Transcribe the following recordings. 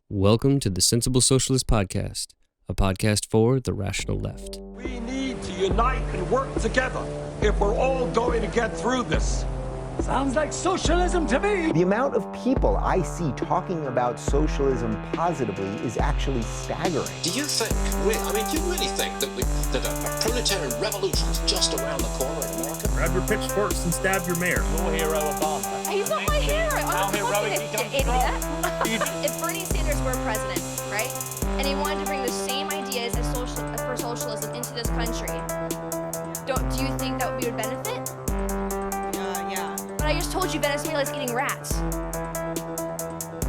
Welcome to the Sensible Socialist Podcast, a podcast for the rational left. We need to unite and work together if we're all going to get through this. Sounds like socialism to me. The amount of people I see talking about socialism positively is actually staggering. Do you think, do you really think that a proletarian revolution is just around the corner in America? Grab your pitchforks and stab your mayor. Your hero, Obama. He's not my hero. How heroic he comes from. If Bernie Sanders were president, right, and he wanted to bring the same ideas as for socialism into this country, do you think that we would benefit? Yeah. But I just told you Venezuela's eating rats.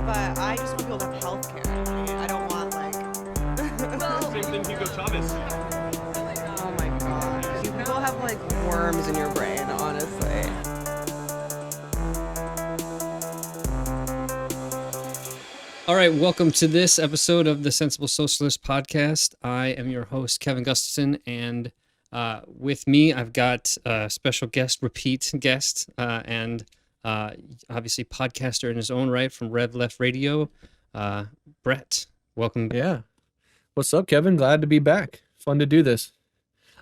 But I just want people to have health care. I don't want, Same thing Hugo Chavez. Oh my god. You people have, worms in your brain, honestly. All right, welcome to this episode of the Sensible Socialist Podcast. I am your host, Kevin Gustafson, and with me, I've got a special repeat guest, and obviously podcaster in his own right from Rev Left Radio, Breht. Welcome. Yeah. What's up, Kevin? Glad to be back. Fun to do this.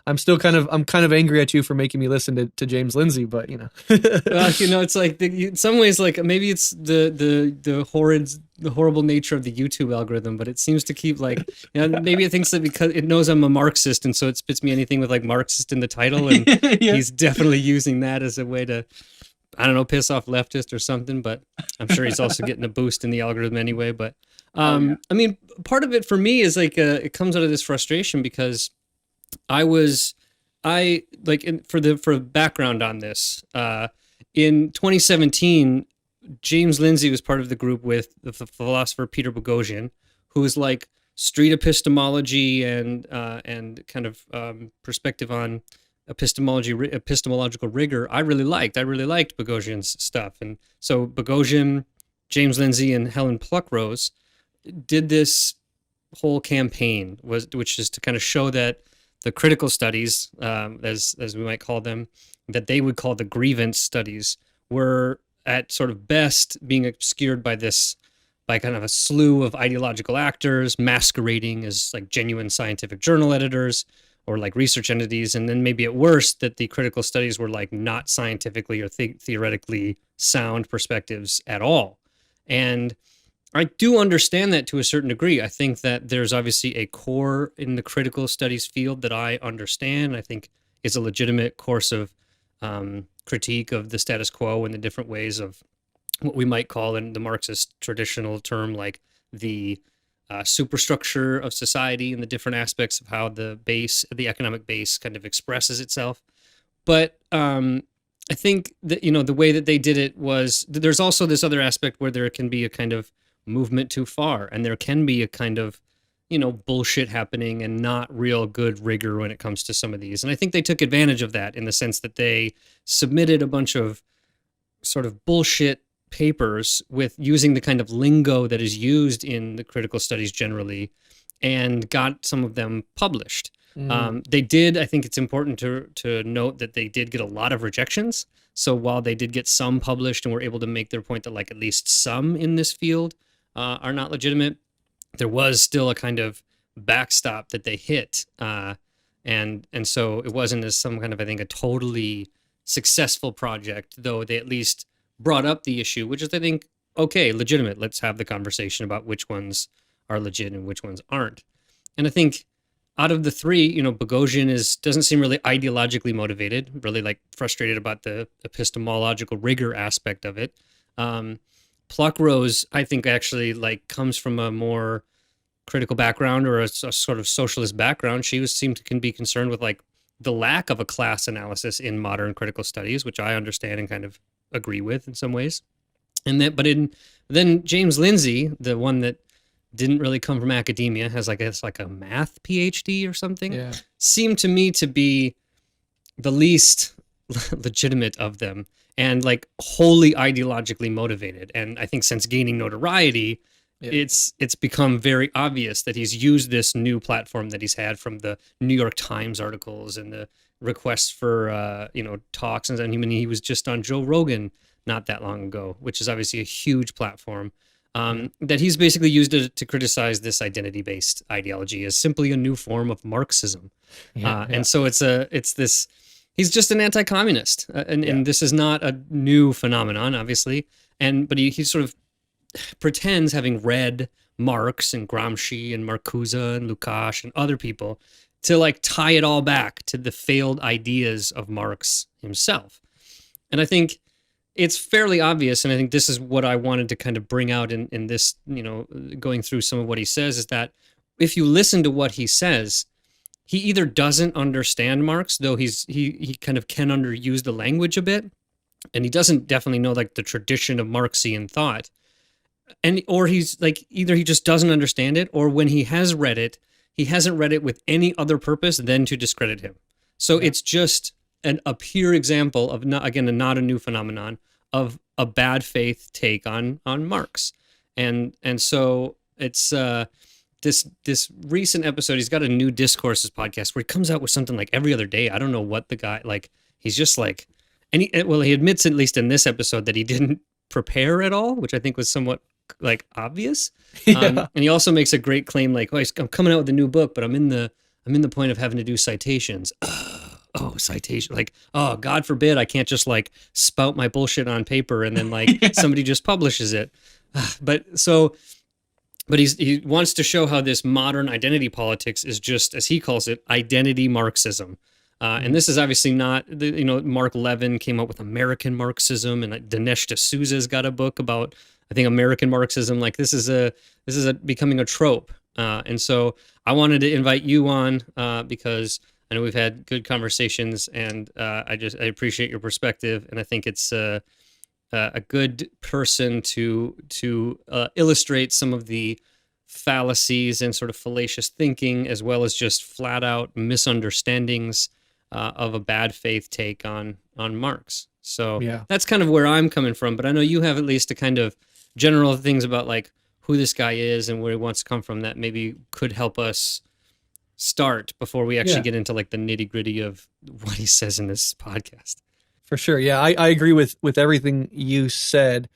I'm kind of angry at you for making me listen to James Lindsay, but it's like in some ways, like maybe it's the horrible nature of the YouTube algorithm, but it seems to keep maybe it thinks that because it knows I'm a Marxist, and so it spits me anything with Marxist in the title, and yeah. He's definitely using that as a way to, I don't know, piss off leftists or something. But I'm sure he's also getting a boost in the algorithm anyway. But part of it for me is it comes out of this frustration because for background on this, in 2017, James Lindsay was part of the group with the philosopher Peter Boghossian, who is street epistemology and kind of perspective on epistemological rigor. I really liked Boghossian's stuff, and so Boghossian, James Lindsay, and Helen Pluckrose did this whole campaign, which is to kind of show that the critical studies, as we might call them, that they would call the Grievance Studies, were at sort of best being obscured by kind of a slew of ideological actors masquerading as genuine scientific journal editors or research entities, and then maybe at worst that the critical studies were not scientifically or theoretically sound perspectives at all. And I do understand that to a certain degree. I think that there's obviously a core in the critical studies field that I understand. I think is a legitimate course of critique of the status quo and the different ways of what we might call in the Marxist traditional term, the superstructure of society and the different aspects of how the economic base kind of expresses itself. But I think that, the way that they did it was, there's also this other aspect where there can be a kind of movement too far, and there can be a kind of bullshit happening and not real good rigor when it comes to some of these. And I think they took advantage of that in the sense that they submitted a bunch of sort of bullshit papers with using the kind of lingo that is used in the critical studies generally, and got some of them published. They did, I think it's important to note that they did get a lot of rejections. So while they did get some published and were able to make their point that at least some in this field are not legitimate, there was still a kind of backstop that they hit. And so it wasn't as some kind of, I think, a totally successful project, though they at least brought up the issue, which is, I think, okay, legitimate. Let's have the conversation about which ones are legit and which ones aren't. And I think out of the three, Boghossian doesn't seem really ideologically motivated, really frustrated about the epistemological rigor aspect of it. Pluckrose, I think, actually comes from a more critical background or a sort of socialist background. She seemed to be concerned with the lack of a class analysis in modern critical studies, which I understand and kind of agree with in some ways. And then James Lindsay, the one that didn't really come from academia, has a math PhD or something, seemed to me to be the least legitimate of them, and wholly ideologically motivated. And I think since gaining notoriety, it's become very obvious that he's used this new platform that he's had from the New York Times articles and the requests for talks, and then he was just on Joe Rogan not that long ago, which is obviously a huge platform. that he's basically used it to criticize this identity-based ideology as simply a new form of Marxism. And so it's this, he's just an anti-communist. And this is not a new phenomenon, obviously. But he sort of pretends, having read Marx and Gramsci and Marcuse and Luckas and other people, to like tie it all back to the failed ideas of Marx himself. And I think it's fairly obvious, and I think this is what I wanted to kind of bring out in this, going through some of what he says, is that if you listen to what he says, he either doesn't understand Marx, though he kind of can underuse the language a bit, and he doesn't definitely know like the tradition of Marxian thought, or he's like, either he just doesn't understand it, or when he has read it, he hasn't read it with any other purpose than to discredit him. So it's just a pure example of, not a new phenomenon, of a bad faith take on Marx. And so it's this recent episode, he's got a new Discourses podcast where he comes out with something like every other day. I don't know what the guy, like, he's just like, he admits, at least in this episode, that he didn't prepare at all, which I think was somewhat like obvious. And he also makes a great claim like, I'm coming out with a new book, but I'm in the point of having to do citations. Citation, like, God forbid I can't just like spout my bullshit on paper and then like somebody just publishes it. But he wants to show how this modern identity politics is just, as he calls it, identity Marxism. And this is obviously not, Mark Levin came up with American Marxism, and Dinesh D'Souza's got a book about, I think, American Marxism. Like, this is becoming a trope. And so I wanted to invite you on because I know we've had good conversations, and I appreciate your perspective, and I think it's a good person to illustrate some of the fallacies and sort of fallacious thinking, as well as just flat out misunderstandings of a bad faith take on Marx. So that's kind of where I'm coming from, but I know you have at least a kind of general things about like who this guy is and where he wants to come from that maybe could help us start before we actually get into like the nitty gritty of what he says in this podcast. For sure. Yeah, I agree with everything you said.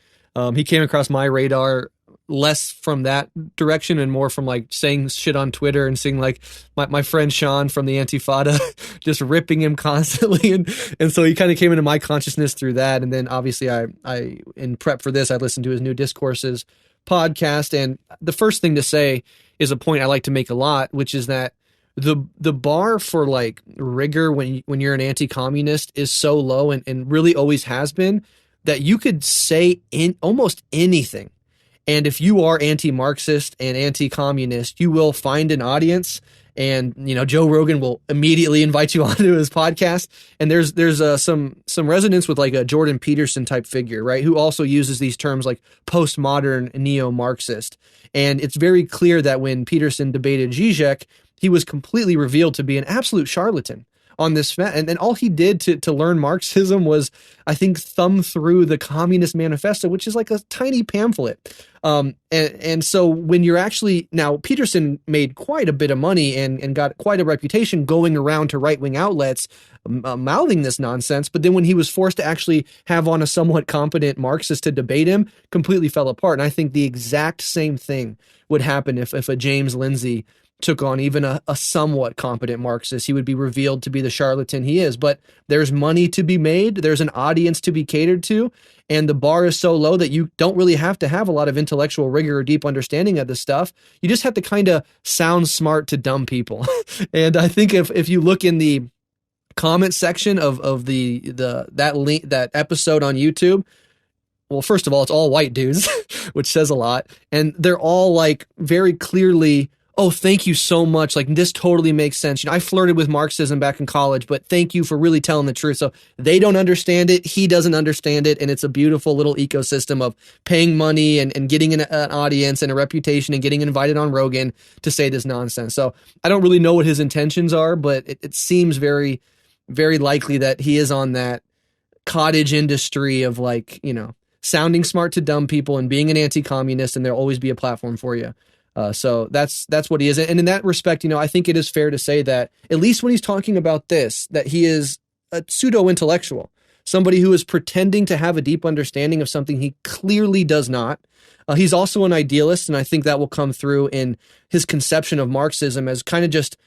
He came across my radar less from that direction and more from like saying shit on Twitter and seeing like my friend Sean from the Antifada just ripping him constantly. And so he kind of came into my consciousness through that. And then obviously I in prep for this, I listened to his new Discourses podcast. And the first thing to say is a point I like to make a lot, which is that the bar for like rigor when you're an anti-communist is so low and really always has been, that you could say almost anything. And if you are anti-Marxist and anti-communist, you will find an audience, and Joe Rogan will immediately invite you onto his podcast. And there's some resonance with like a Jordan Peterson type figure, right? Who also uses these terms like postmodern neo-Marxist. And it's very clear that when Peterson debated Zizek, he was completely revealed to be an absolute charlatan on this. And all he did to learn Marxism was, I think, thumb through the Communist Manifesto, which is like a tiny pamphlet. And so when you're actually, now Peterson made quite a bit of money and got quite a reputation going around to right-wing outlets mouthing this nonsense. But then when he was forced to actually have on a somewhat competent Marxist to debate him, completely fell apart. And I think the exact same thing would happen if a James Lindsay took on even a somewhat competent Marxist. He would be revealed to be the charlatan he is. But there's money to be made. There's an audience to be catered to. And the bar is so low that you don't really have to have a lot of intellectual rigor or deep understanding of this stuff. You just have to kind of sound smart to dumb people. And I think if you look in the comment section of that episode on YouTube, well, first of all, it's all white dudes, which says a lot. And they're all like very clearly, oh, thank you so much. Like, this totally makes sense. I flirted with Marxism back in college, but thank you for really telling the truth. So they don't understand it. He doesn't understand it. And it's a beautiful little ecosystem of paying money and getting an audience and a reputation and getting invited on Rogan to say this nonsense. So I don't really know what his intentions are, but it seems very, very likely that he is on that cottage industry of like, sounding smart to dumb people and being an anti-communist, and there'll always be a platform for you. So that's what he is. And in that respect, I think it is fair to say that, at least when he's talking about this, that he is a pseudo-intellectual. somebody who is pretending to have a deep understanding of something he clearly does not. He's also an idealist, and I think that will come through in his conception of Marxism as kind of just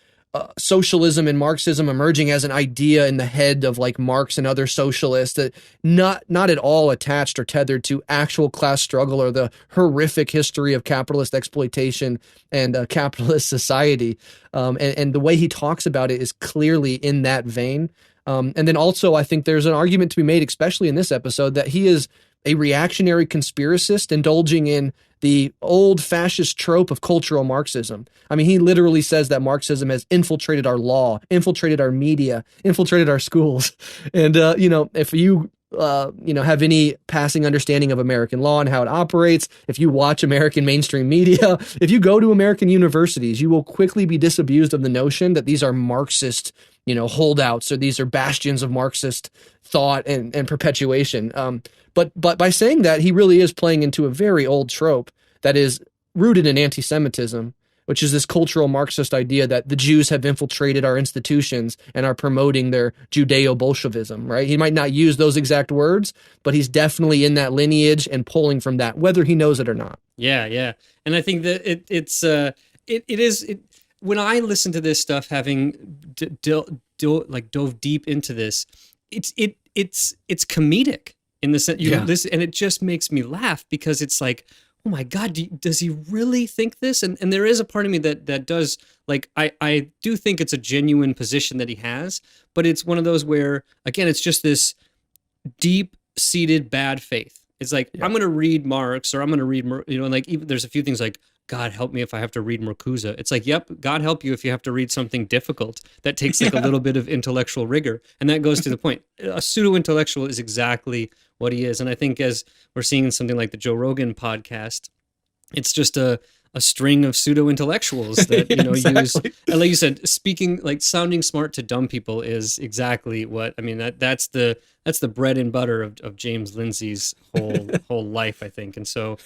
socialism and Marxism emerging as an idea in the head of like Marx and other socialists, that not at all attached or tethered to actual class struggle or the horrific history of capitalist exploitation and capitalist society. And the way he talks about it is clearly in that vein. And then also, I think there's an argument to be made, especially in this episode, that he is a reactionary conspiracist indulging in the old fascist trope of cultural Marxism. I mean, he literally says that Marxism has infiltrated our law, infiltrated our media, infiltrated our schools. And, if you have any passing understanding of American law and how it operates, if you watch American mainstream media, if you go to American universities, you will quickly be disabused of the notion that these are Marxist, holdouts, or these are bastions of Marxist thought and perpetuation. But by saying that, he really is playing into a very old trope that is rooted in anti-Semitism, which is this cultural Marxist idea that the Jews have infiltrated our institutions and are promoting their Judeo-Bolshevism, right? He might not use those exact words, but he's definitely in that lineage and pulling from that, whether he knows it or not. Yeah. And I think that it is when I listen to this stuff, having dove deep into this, it's comedic in the sense, this, and it just makes me laugh because it's like, oh my God, does he really think this? And there is a part of me that does, like, I do think it's a genuine position that he has, but it's one of those where, again, it's just this deep-seated bad faith. It's like, I'm going to read Marx, or I'm going to read, like, even there's a few things like, God help me if I have to read Marcuse. It's like, yep, God help you if you have to read something difficult that takes like a little bit of intellectual rigor. And that goes to the point. A pseudo-intellectual is exactly what he is. And I think as we're seeing in something like the Joe Rogan podcast, it's just a string of pseudo-intellectuals that, use, and like you said, speaking, like sounding smart to dumb people is exactly what, I mean, that's the bread and butter of James Lindsay's whole life, I think. And so,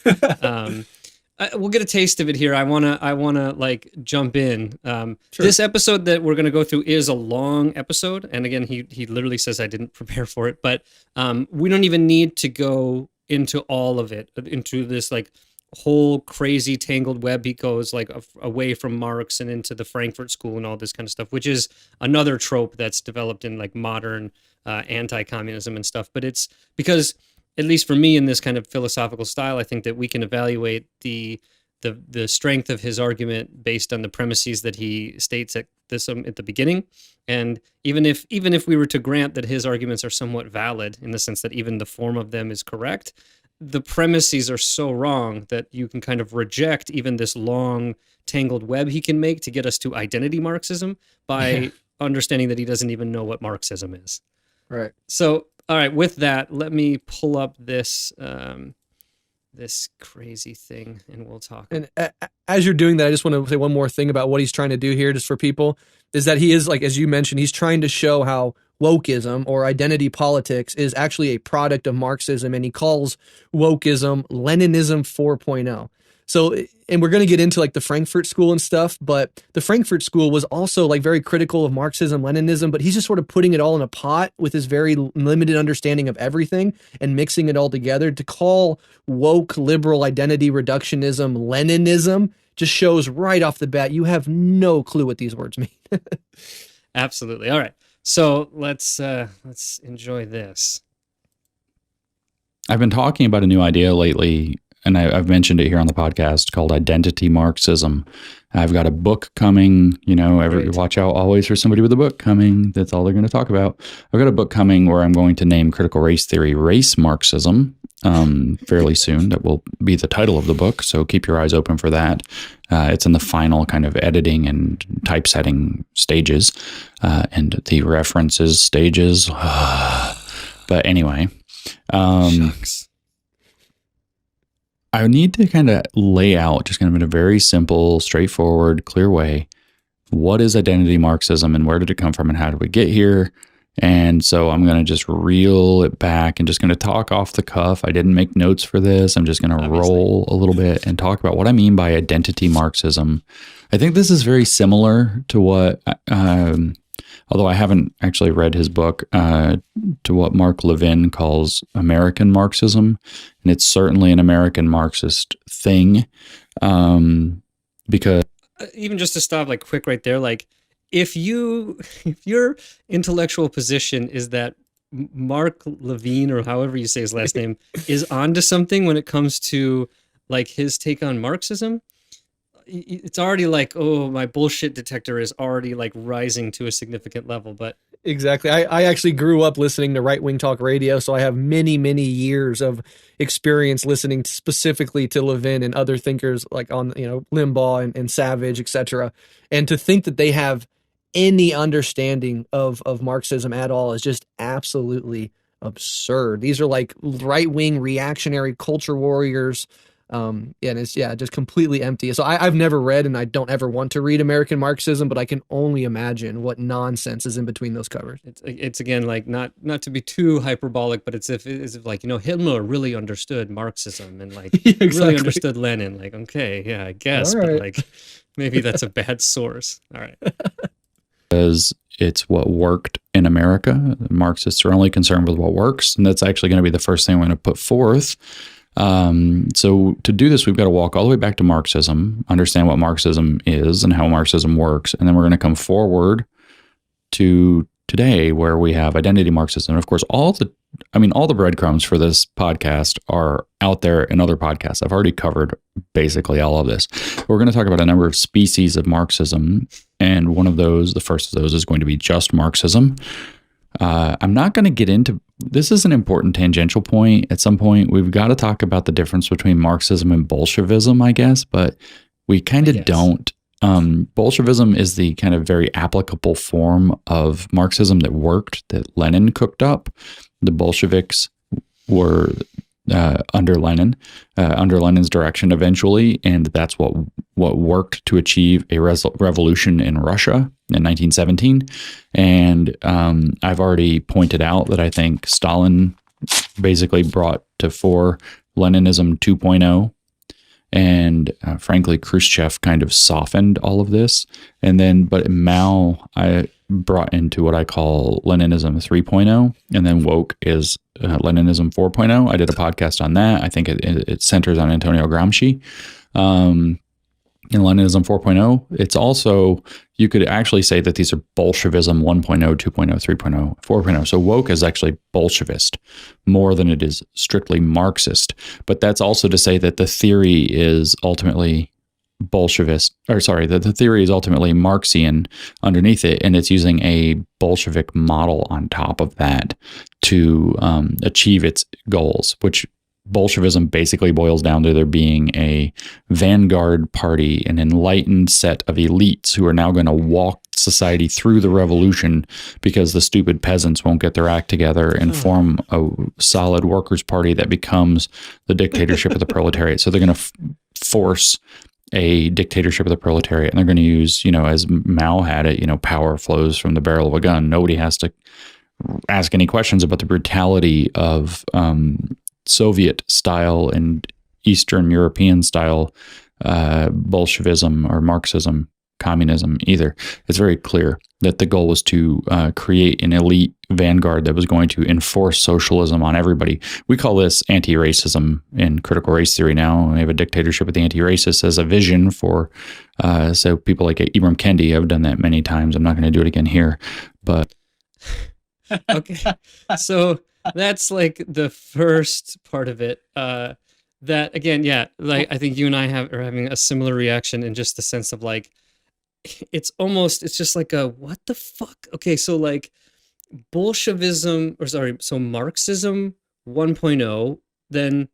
we'll get a taste of it here. I wanna like jump in. Sure. This episode that we're gonna go through is a long episode, and again, he literally says I didn't prepare for it, but we don't even need to go into all of it, into this like whole crazy tangled web. He goes like away from Marx and into the Frankfurt School and all this kind of stuff, which is another trope that's developed in like modern anti-communism and stuff. But it's because, at least for me in this kind of philosophical style, I think that we can evaluate the strength of his argument based on the premises that he states at the beginning. And even if we were to grant that his arguments are somewhat valid in the sense that even the form of them is correct, the premises are so wrong that you can kind of reject even this long tangled web he can make to get us to identity Marxism by understanding that he doesn't even know what Marxism is. Right. So, all right, with that, let me pull up this this crazy thing, and we'll talk. And as you're doing that, I just want to say one more thing about what he's trying to do here, just for people, is that he is, like, as you mentioned, he's trying to show how wokeism or identity politics is actually a product of Marxism, and he calls wokeism Leninism 4.0. So, and we're going to get into like the Frankfurt School and stuff, but the Frankfurt School was also like very critical of Marxism, Leninism, but he's just sort of putting it all in a pot with his very limited understanding of everything and mixing it all together. To call woke liberal identity reductionism Leninism just shows right off the bat you have no clue what these words mean. Absolutely. All right. So let's enjoy this. I've been talking about a new idea lately, and I've mentioned it here on the podcast, called identity Marxism. I've got a book coming, watch out always for somebody with a book coming. That's all they're going to talk about. I've got a book coming where I'm going to name critical race theory race Marxism fairly soon. That will be the title of the book, so keep your eyes open for that. It's in the final kind of editing and typesetting stages, and the references stages. But anyway, Shucks. I need to kind of lay out, just kind of in a very simple, straightforward, clear way, what is identity Marxism and where did it come from and how did we get here? And so I'm going to just reel it back and just going to talk off the cuff. I didn't make notes for this. I'm just going to roll a little bit and talk about what I mean by identity Marxism. I think this is very similar to what although I haven't actually read his book, to what Mark Levin calls American Marxism. And it's certainly an American Marxist thing, because even just to stop like quick right there, like if your intellectual position is that Mark Levine, or however you say his last name, is onto something when it comes to like his take on Marxism, it's already like, oh, my bullshit detector is already like rising to a significant level. But exactly. I actually grew up listening to right-wing talk radio, so I have many, many years of experience listening specifically to Levin and other thinkers like on, Limbaugh and Savage, etc. And to think that they have any understanding of Marxism at all is just absolutely absurd. These are like right-wing reactionary culture warriors. And it's just completely empty. So I've never read, and I don't ever want to read American Marxism, but I can only imagine what nonsense is in between those covers. It's again like not to be too hyperbolic, but it's if like Hitler really understood Marxism and like Exactly. really understood Lenin. Like, okay, yeah, I guess, All right. but like maybe that's a bad source. All right. because it's what worked in America. Marxists are only concerned with what works, and that's actually going to be the first thing I'm going to put forth. So to do this, we've got to walk all the way back to Marxism, understand what Marxism is and how Marxism works, and then we're going to come forward to today, where we have identity Marxism. And of course, all the breadcrumbs for this podcast are out there in other podcasts. I've already covered basically all of this. We're going to talk about a number of species of Marxism, and one of those, the first of those, is going to be just Marxism. I'm not going to get into this. Is an important tangential point. At some point, we've got to talk about the difference between Marxism and Bolshevism, I guess, but we kind of don't. Bolshevism is the kind of very applicable form of Marxism that worked, that Lenin cooked up. The Bolsheviks were under Lenin's direction eventually, and that's what worked to achieve a revolution in Russia in 1917. And I've already pointed out that I think Stalin basically brought to fore Leninism 2.0. And frankly, Khrushchev kind of softened all of this. But Mao, I brought into what I call Leninism 3.0, and then woke is Leninism 4.0. I did a podcast on that. I think it centers on Antonio Gramsci. In Leninism 4.0, it's also, you could actually say that these are Bolshevism 1.0, 2.0, 3.0, 4.0. So woke is actually Bolshevist more than it is strictly Marxist. But that's also to say that the theory is ultimately the theory is ultimately Marxian underneath it, and it's using a Bolshevik model on top of that to achieve its goals, which Bolshevism basically boils down to there being a vanguard party, an enlightened set of elites who are now going to walk society through the revolution because the stupid peasants won't get their act together and form a solid workers' party that becomes the dictatorship of the proletariat. So they're going to force a dictatorship of the proletariat, and they're going to use, as Mao had it, power flows from the barrel of a gun. Nobody has to ask any questions about the brutality of Soviet style and Eastern European style Bolshevism or Marxism, communism either. It's very clear that the goal was to create an elite vanguard that was going to enforce socialism on everybody. We call this anti-racism in critical race theory now. We have a dictatorship of the anti-racists as a vision for, so people like Ibram Kendi have done that many times. I'm not going to do it again here, but. Okay. So that's like the first part of it. That again, yeah, like I think you and I are having a similar reaction in just the sense of like, it's just like a, what the fuck? Okay, so like Marxism 1.0, then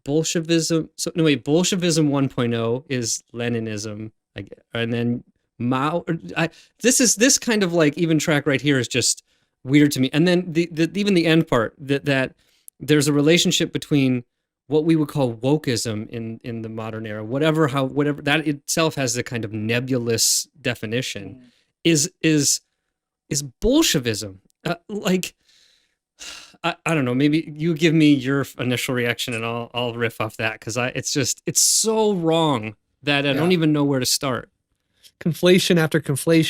Bolshevism. So no, wait, Bolshevism 1.0 is Leninism, I guess, and then Mao. This kind of like even track right here is just weird to me. And then even the end part that there's a relationship between what we would call wokeism in the modern era, whatever that itself has a kind of nebulous definition, is Bolshevism. Like, I don't know, maybe you give me your initial reaction and I'll riff off that, because it's so wrong that I don't even know where to start. conflation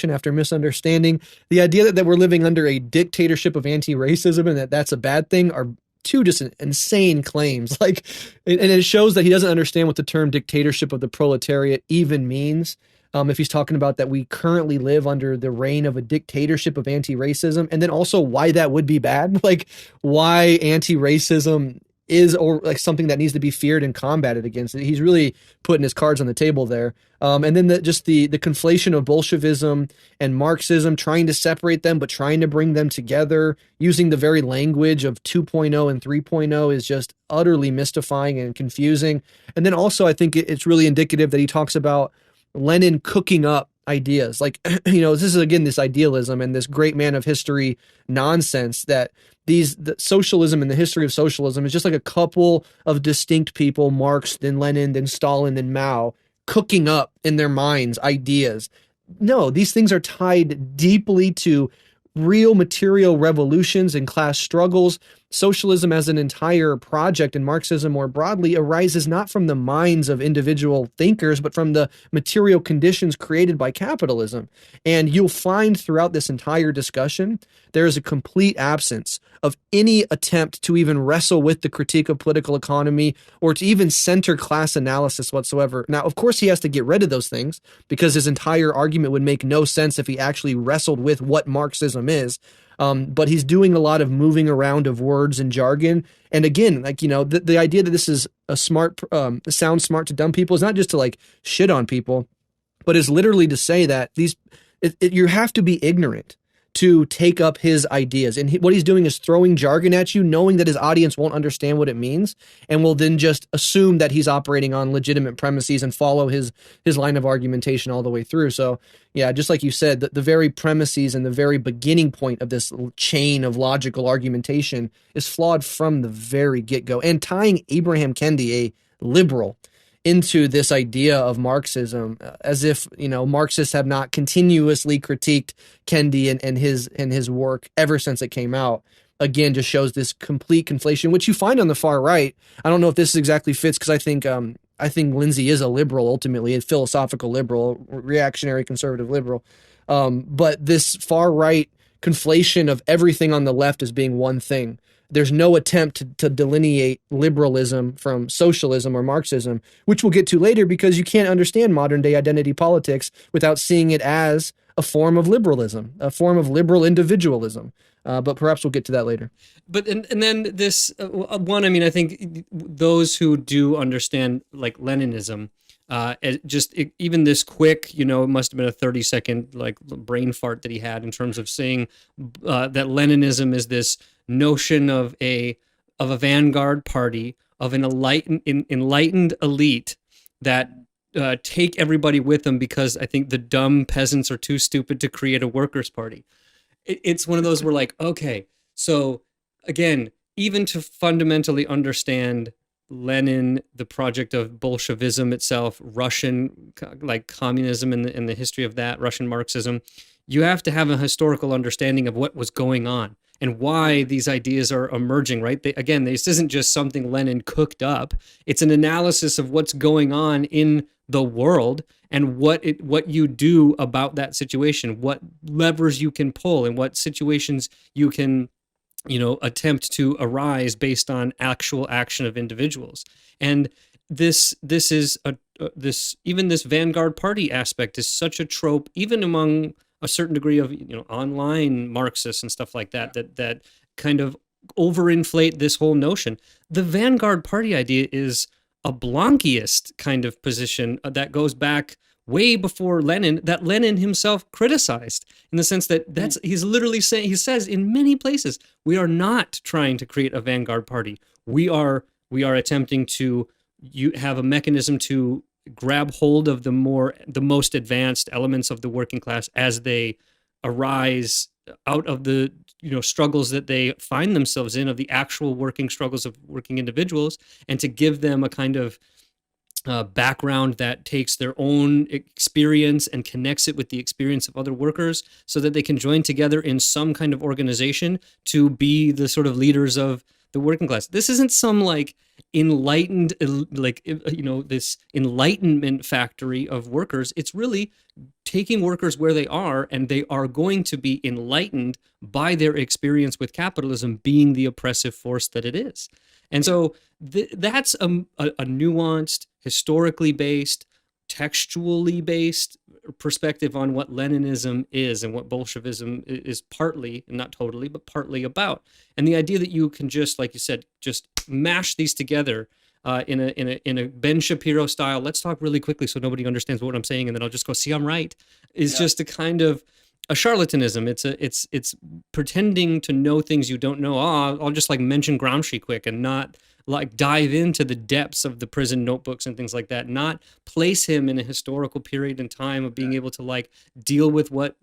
after misunderstanding. The idea that we're living under a dictatorship of anti-racism and that's a bad thing are two just insane claims. Like, and it shows that he doesn't understand what the term dictatorship of the proletariat even means. If he's talking about that we currently live under the reign of a dictatorship of anti-racism, and then also why that would be bad, like why anti-racism is or like something that needs to be feared and combated against. He's really putting his cards on the table there. And then the conflation of Bolshevism and Marxism, trying to separate them, but trying to bring them together using the very language of 2.0 and 3.0 is just utterly mystifying and confusing. And then also I think it's really indicative that he talks about Lenin cooking up ideas. Like, this is again, this idealism and this great man of history nonsense that the socialism and the history of socialism is just like a couple of distinct people, Marx, then Lenin, then Stalin, then Mao, cooking up in their minds ideas. No, these things are tied deeply to real material revolutions and class struggles. Socialism as an entire project and Marxism more broadly arises not from the minds of individual thinkers, but from the material conditions created by capitalism. And you'll find throughout this entire discussion, there is a complete absence of any attempt to even wrestle with the critique of political economy or to even center class analysis whatsoever. Now, of course, he has to get rid of those things because his entire argument would make no sense if he actually wrestled with what Marxism is. But he's doing a lot of moving around of words and jargon. And again, like, the idea that this is a sounds smart to dumb people is not just to like shit on people, but is literally to say that you have to be ignorant to take up his ideas. And what he's doing is throwing jargon at you, knowing that his audience won't understand what it means, and will then just assume that he's operating on legitimate premises and follow his line of argumentation all the way through. So yeah, just like you said, the very premises and the very beginning point of this chain of logical argumentation is flawed from the very get-go. And tying Abraham Kendi, a liberal, into this idea of Marxism, as if Marxists have not continuously critiqued Kendi and his work ever since it came out. Again, just shows this complete conflation, which you find on the far right. I don't know if this exactly fits because I think Lindsay is a liberal ultimately, a philosophical liberal, reactionary conservative liberal. But this far right conflation of everything on the left as being one thing. There's no attempt to delineate liberalism from socialism or Marxism, which we'll get to later because you can't understand modern day identity politics without seeing it as a form of liberalism, a form of liberal individualism. But perhaps we'll get to that later. But and then this one, I think those who do understand like Leninism, even this quick, it must have been a 30-second like brain fart that he had in terms of saying that Leninism is this notion of a vanguard party, of an enlightened elite that take everybody with them because I think the dumb peasants are too stupid to create a workers' party. It's one of those where like, okay, so again, even to fundamentally understand Lenin, the project of Bolshevism itself, Russian like communism and the history of that, Russian Marxism, you have to have a historical understanding of what was going on and why these ideas are emerging, right? This isn't just something Lenin cooked up. It's an analysis of what's going on in the world and what you do about that situation, what levers you can pull and what situations you can attempt to arise based on actual action of individuals. And this is even this vanguard party aspect is such a trope, even among a certain degree of online Marxists and stuff like that, that kind of overinflate this whole notion. The vanguard party idea is a Blanquist kind of position that goes back way before Lenin, that Lenin himself criticized, in the sense that he's literally saying, he says in many places, we are not trying to create a vanguard party. We are attempting to have a mechanism to grab hold of the most advanced elements of the working class as they arise out of the struggles that they find themselves in, of the actual working struggles of working individuals, and to give them a kind of background that takes their own experience and connects it with the experience of other workers so that they can join together in some kind of organization to be the sort of leaders of the working class. This isn't some like enlightened, this enlightenment factory of workers. It's really taking workers where they are, and they are going to be enlightened by their experience with capitalism being the oppressive force that it is. And so that's a nuanced, historically based, textually based perspective on what Leninism is and what Bolshevism is partly, not totally, but partly about. And the idea that you can just, like you said, just mash these together in a Ben Shapiro style, let's talk really quickly so nobody understands what I'm saying, and then I'll just go, see, I'm right, is just a kind of a charlatanism. It's pretending to know things you don't know. I'll just like mention Gramsci quick and not like dive into the depths of the prison notebooks and things like that, not place him in a historical period in time of being able to like deal with what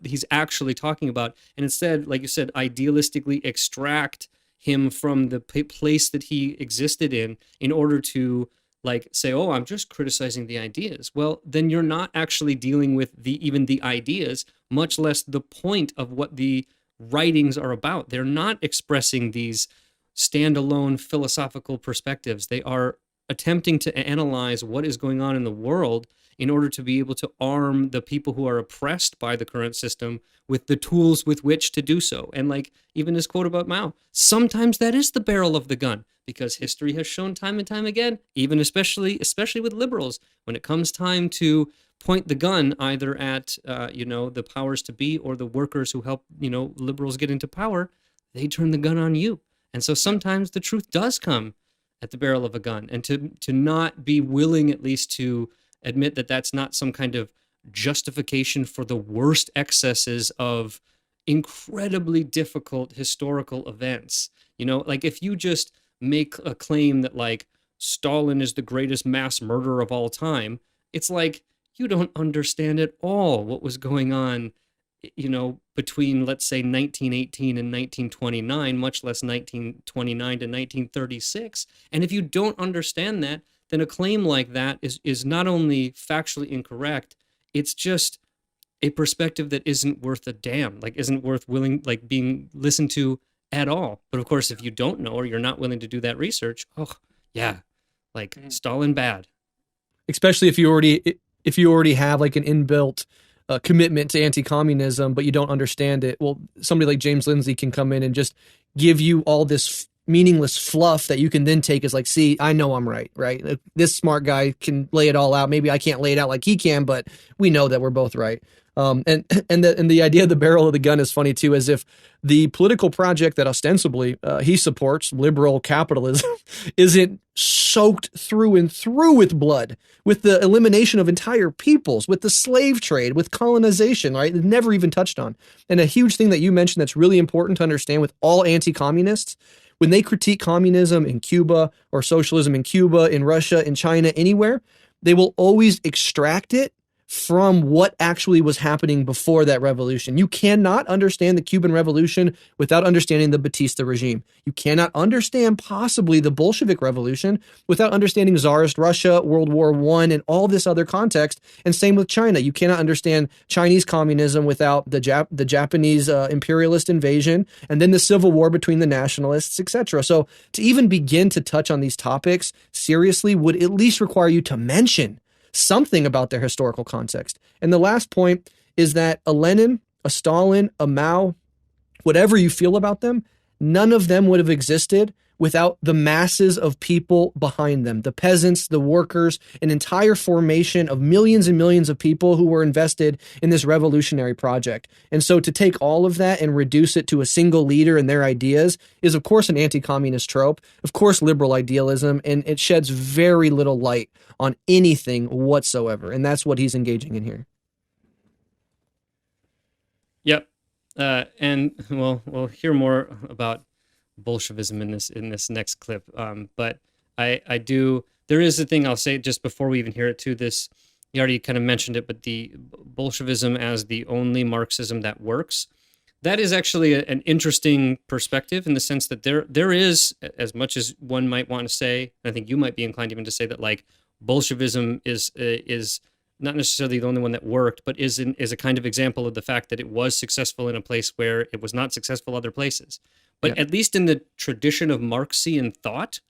he's actually talking about. And instead, like you said, idealistically extract him from the place that he existed in order to like say, oh, I'm just criticizing the ideas. Well, then you're not actually dealing with even the ideas, much less the point of what the writings are about. They're not expressing these standalone philosophical perspectives. They are attempting to analyze what is going on in the world in order to be able to arm the people who are oppressed by the current system with the tools with which to do so. And like even his quote about Mao, sometimes that is the barrel of the gun, because history has shown time and time again, even especially with liberals, when it comes time to point the gun either at the powers to be or the workers who help liberals get into power, they turn the gun on you. And so sometimes the truth does come at the barrel of a gun, and to not be willing at least to admit that that's not some kind of justification for the worst excesses of incredibly difficult historical events. Like if you just make a claim that like Stalin is the greatest mass murderer of all time, it's like you don't understand at all what was going on between, let's say, 1918 and 1929, much less 1929 to 1936. And if you don't understand that, then a claim like that is not only factually incorrect, it's just a perspective that isn't worth a damn, like isn't worth being listened to at all. But of course, if you don't know or you're not willing to do that research, Stalin bad. Especially if you already have like an inbuilt commitment to anti-communism, but you don't understand it. Well, somebody like James Lindsay can come in and just give you all this meaningless fluff that you can then take as like, see, I know I'm right? This smart guy can lay it all out. Maybe I can't lay it out like he can, but we know that we're both right. And the idea of the barrel of the gun is funny too, as if the political project that ostensibly he supports, liberal capitalism, isn't soaked through and through with blood, with the elimination of entire peoples, with the slave trade, with colonization, right? Never even touched on. And a huge thing that you mentioned that's really important to understand with all anti-communists, when they critique communism in Cuba or socialism in Cuba, in Russia, in China, anywhere, they will always extract it from what actually was happening before that revolution. You cannot understand the Cuban Revolution without understanding the Batista regime. You cannot understand possibly the Bolshevik Revolution without understanding Tsarist Russia, World War I, and all this other context. And same with China. You cannot understand Chinese communism without the Japanese imperialist invasion, and then the civil war between the nationalists, etc. So to even begin to touch on these topics seriously would at least require you to mention something about their historical context. And the last point is that a Lenin, a Stalin, a Mao, whatever you feel about them, none of them would have existed without the masses of people behind them, the peasants, the workers, an entire formation of millions and millions of people who were invested in this revolutionary project. And so to take all of that and reduce it to a single leader and their ideas is, of course, an anti-communist trope, of course, liberal idealism, and it sheds very little light on anything whatsoever. And that's what he's engaging in here. Yep. And we'll hear more about Bolshevism in this next clip. But I do, there is a thing I'll say just before we even hear it too, this, you already kind of mentioned it, but the Bolshevism as the only Marxism that works, that is actually an interesting perspective in the sense that there is, as much as one might want to say, I think you might be inclined even to say that like Bolshevism is not necessarily the only one that worked, but is a kind of example of the fact that it was successful in a place where it was not successful other places. But at least in the tradition of Marxian thought,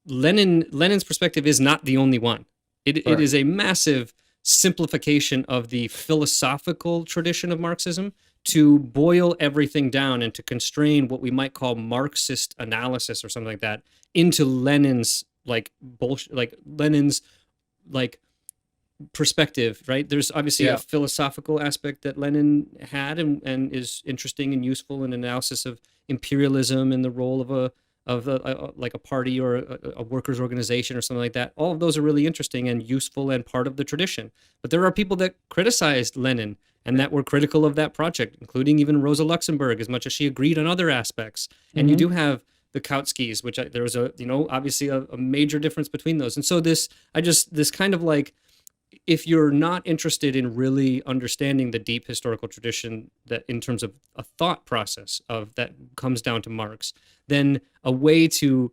Lenin's perspective is not the only one. It is a massive simplification of the philosophical tradition of Marxism to boil everything down and to constrain what we might call Marxist analysis or something like that into Lenin's like bullshit, like Lenin's like perspective, right? There's obviously a philosophical aspect that Lenin had and is interesting and useful in analysis of imperialism and the role of a like a party or a workers' organization or something like that. All of those are really interesting and useful and part of the tradition. But there are people that criticized Lenin and that were critical of that project, including even Rosa Luxemburg, as much as she agreed on other aspects. And you do have the Kautskys, which there was obviously a major difference between those. And so this kind of like, if you're not interested in really understanding the deep historical tradition that in terms of a thought process of that comes down to Marx, then a way to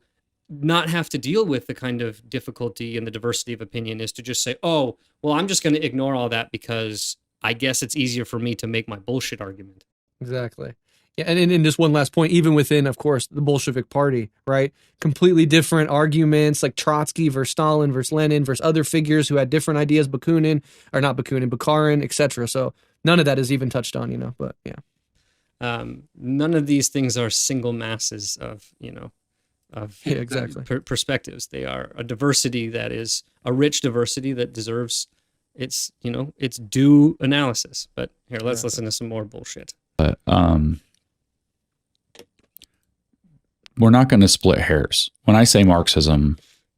not have to deal with the kind of difficulty and the diversity of opinion is to just say, oh, well, I'm just going to ignore all that because I guess it's easier for me to make my bullshit argument. Exactly. Yeah, and in this one last point, even within, of course, the Bolshevik Party, right? Completely different arguments, like Trotsky versus Stalin versus Lenin versus other figures who had different ideas, Bukharin, etc. So none of that is even touched on, but yeah. None of these things are single masses of exactly. Perspectives. They are a diversity that is a rich diversity that deserves its due analysis. But here, let's listen to some more bullshit. But we're not going to split hairs. When I say Marxism,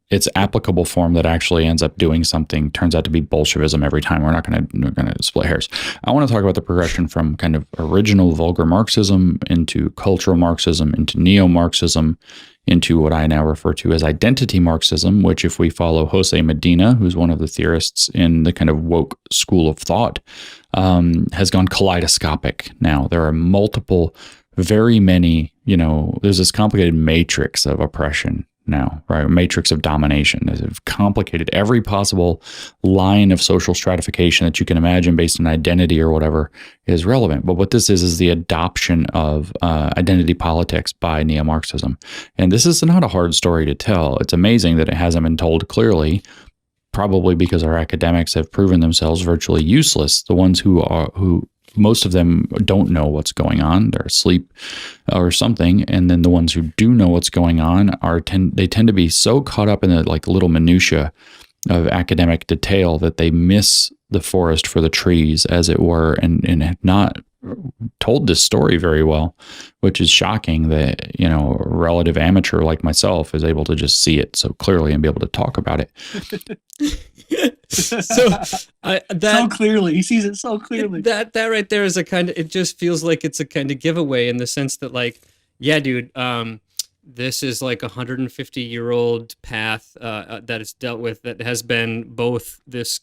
its applicable form that actually ends up doing something turns out to be Bolshevism every time. We're not going to split hairs. I want to talk about the progression from kind of original vulgar Marxism into cultural Marxism, into neo-Marxism, into what I now refer to as identity Marxism, which if we follow Jose Medina, who's one of the theorists in the kind of woke school of thought, has gone kaleidoscopic now. There are multiple, very many, there's this complicated matrix of oppression now, right? Matrix of domination. They've complicated every possible line of social stratification that you can imagine based on identity or whatever is relevant. But what this is the adoption of identity politics by neo-Marxism. And this is not a hard story to tell. It's amazing that it hasn't been told clearly, probably because our academics have proven themselves virtually useless. The ones who most of them don't know what's going on. They're asleep or something. And then the ones who do know what's going on they tend to be so caught up in the like little minutia of academic detail that they miss the forest for the trees, as it were, and have not told this story very well, which is shocking that, a relative amateur like myself is able to just see it so clearly and be able to talk about it. So clearly, he sees it so clearly. That right there is it just feels like it's a kind of giveaway in the sense that like, yeah, dude, this is like 150-year-old path that it's dealt with, that has been both this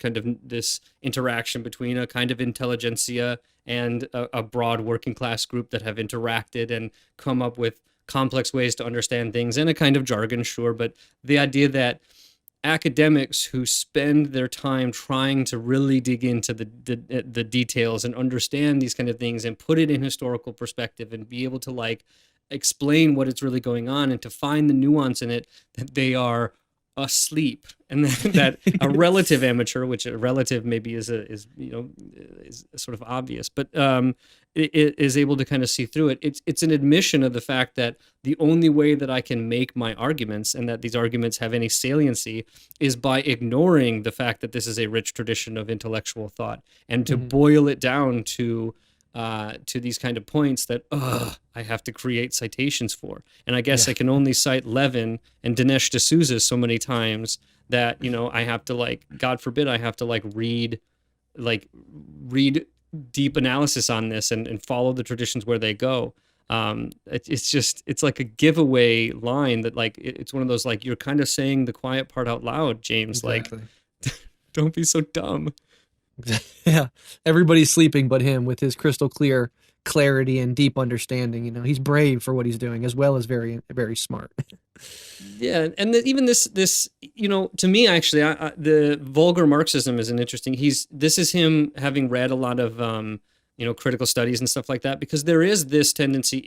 interaction between a kind of intelligentsia and a broad working class group that have interacted and come up with complex ways to understand things and a kind of jargon, sure, but the idea that academics who spend their time trying to really dig into the details and understand these kind of things and put it in historical perspective and be able to like explain what is really going on and to find the nuance in it, that they are asleep, and that a relative amateur, which a relative maybe is sort of obvious, but it is able to kind of see through it. It's an admission of the fact that the only way that I can make my arguments and that these arguments have any saliency is by ignoring the fact that this is a rich tradition of intellectual thought, and to boil it down to these kind of points that I have to create citations for. And I guess I can only cite Levin and Dinesh D'Souza so many times that, I have to like, God forbid, I have to like read deep analysis on this and follow the traditions where they go. It's like a giveaway line that like, it's one of those, like, you're kind of saying the quiet part out loud, James, exactly. Like, don't be so dumb. Yeah, everybody's sleeping but him, with his crystal clear clarity and deep understanding. He's brave for what he's doing, as well as very, very smart. Yeah, and even this, to me, actually, the vulgar Marxism is an interesting. This is him having read a lot of, critical studies and stuff like that, because there is this tendency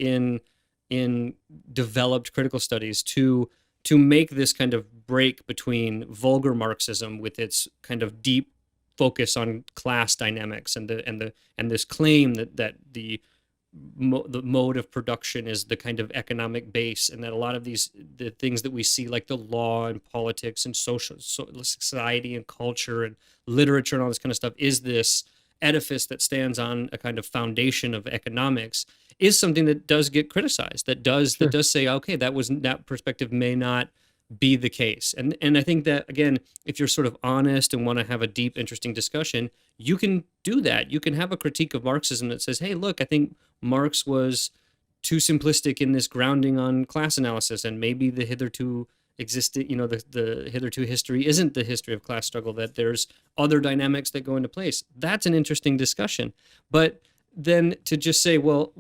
in developed critical studies to to make this kind of break between vulgar Marxism with its kind of deep focus on class dynamics and this claim that the mode of production is the kind of economic base, and that a lot of the things that we see, like the law and politics and society and culture and literature and all this kind of stuff, is this edifice that stands on a kind of foundation of economics, is something that does get criticized, that does say, okay, that perspective may not be the case. And I think that, again, if you're sort of honest and want to have a deep, interesting discussion, you can do that. You can have a critique of Marxism that says, hey, look, I think Marx was too simplistic in this grounding on class analysis, and maybe the hitherto existed, the hitherto history isn't the history of class struggle, that there's other dynamics that go into place. That's an interesting discussion. But then to just say, well,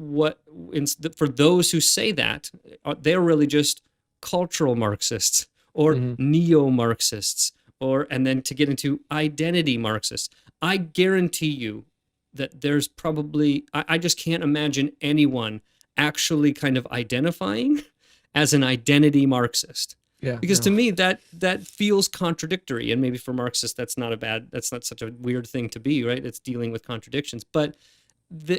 for those who say that, they're really just cultural Marxists or neo-Marxists, and then to get into identity Marxists. I guarantee you that there's probably, I just can't imagine anyone actually kind of identifying as an identity Marxist. Yeah, because to me that feels contradictory, and maybe for Marxists that's not such a weird thing to be, right? It's dealing with contradictions. But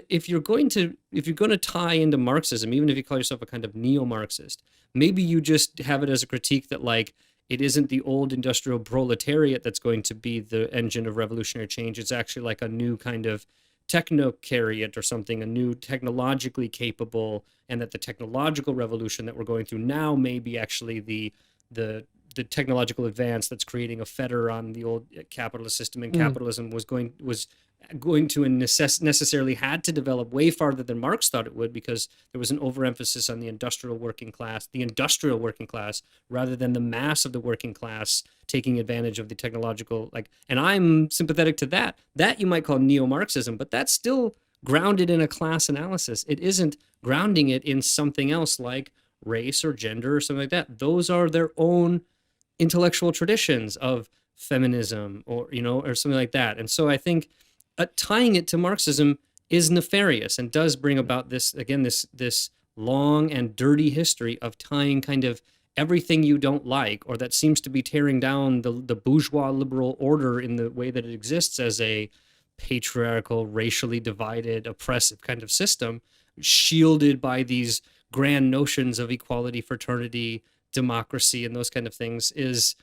if you're going to tie into Marxism, even if you call yourself a kind of neo-Marxist, maybe you just have it as a critique that, like, it isn't the old industrial proletariat that's going to be the engine of revolutionary change. It's actually like a new kind of technocariat or something, a new technologically capable, and that the technological revolution that we're going through now may be actually the technological advance that's creating a fetter on the old capitalist system, and capitalism was going to and necessarily had to develop way farther than Marx thought it would, because there was an overemphasis on the industrial working class rather than the mass of the working class taking advantage of the technological, and I'm sympathetic to that you might call neo-Marxism, but that's still grounded in a class analysis. It isn't grounding it in something else like race or gender or something like that. Those are their own intellectual traditions of feminism or something like that. And so I think tying it to Marxism is nefarious and does bring about this long and dirty history of tying kind of everything you don't like, or that seems to be tearing down the bourgeois liberal order in the way that it exists as a patriarchal, racially divided, oppressive kind of system, shielded by these grand notions of equality, fraternity, democracy, and those kind of things, is,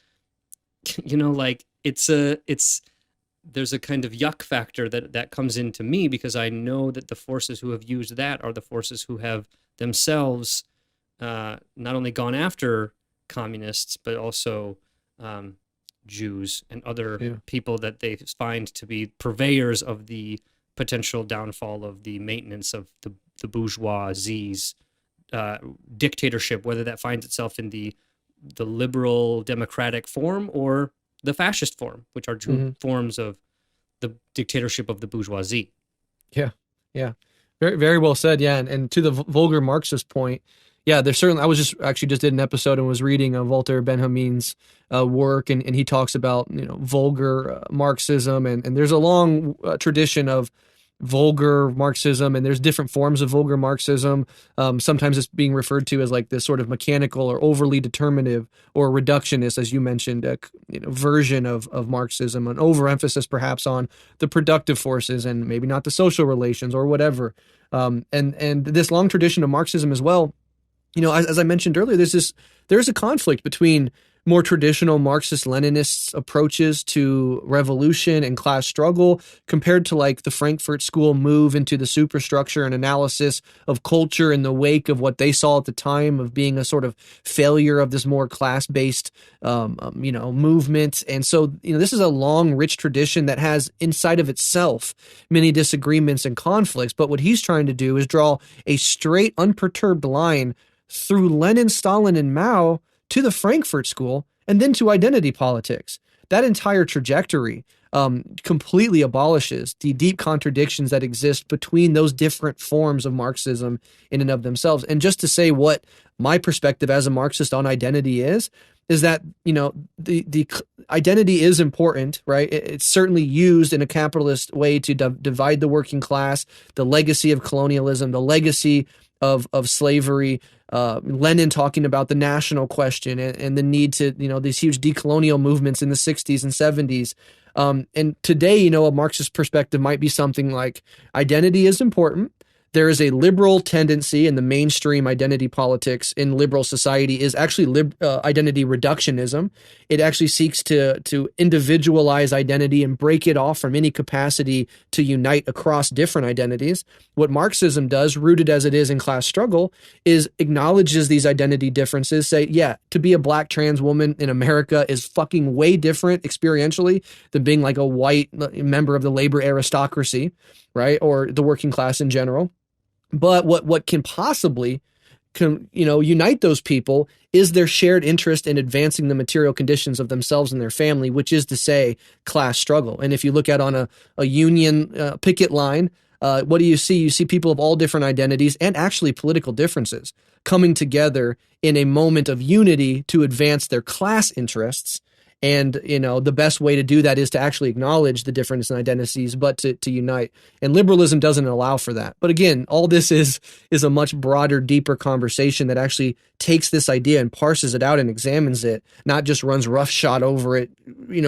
there's a kind of yuck factor that comes into me, because I know that the forces who have used that are the forces who have themselves not only gone after communists, but also Jews and other people that they find to be purveyors of the potential downfall of the maintenance of the bourgeoisie's dictatorship, whether that finds itself in the liberal democratic form or the fascist form, which are true forms of the dictatorship of the bourgeoisie. Yeah. Very, very well said. Yeah. And to the vulgar Marxist point, yeah, there's certainly, I was just did an episode and was reading Walter Benjamin's work, and he talks about, vulgar Marxism, and there's a long tradition of vulgar Marxism, and there's different forms of vulgar Marxism. Sometimes it's being referred to as like this sort of mechanical or overly determinative or reductionist, as you mentioned, version of Marxism, an overemphasis perhaps on the productive forces and maybe not the social relations or whatever. And this long tradition of Marxism as well, as I mentioned earlier, there's a conflict between more traditional Marxist-Leninists' approaches to revolution and class struggle compared to like the Frankfurt School move into the superstructure and analysis of culture in the wake of what they saw at the time of being a sort of failure of this more class-based, movement. And so, this is a long, rich tradition that has inside of itself many disagreements and conflicts. But what he's trying to do is draw a straight, unperturbed line through Lenin, Stalin, and Mao to the Frankfurt School, and then to identity politics. That entire trajectory completely abolishes the deep contradictions that exist between those different forms of Marxism in and of themselves. And just to say what my perspective as a Marxist on identity is that, the identity is important, right? It's certainly used in a capitalist way to divide the working class, the legacy of colonialism, the legacy of slavery, Lenin talking about the national question and the need to, these huge decolonial movements in the 60s and 70s. And today, a Marxist perspective might be something like identity is important. There is a liberal tendency in the mainstream identity politics in liberal society is actually identity reductionism. It actually seeks to individualize identity and break it off from any capacity to unite across different identities. What Marxism does, rooted as it is in class struggle, is acknowledges these identity differences, say, yeah, to be a black trans woman in America is fucking way different experientially than being like a white member of the labor aristocracy, right? Or the working class in general. But what can possibly unite those people is their shared interest in advancing the material conditions of themselves and their family, which is to say class struggle. And if you look at on a union picket line, what do you see? You see people of all different identities and actually political differences coming together in a moment of unity to advance their class interests. And, the best way to do that is to actually acknowledge the difference in identities, but to unite. And liberalism doesn't allow for that. But again, all this is a much broader, deeper conversation that actually takes this idea and parses it out and examines it, not just runs roughshod over it,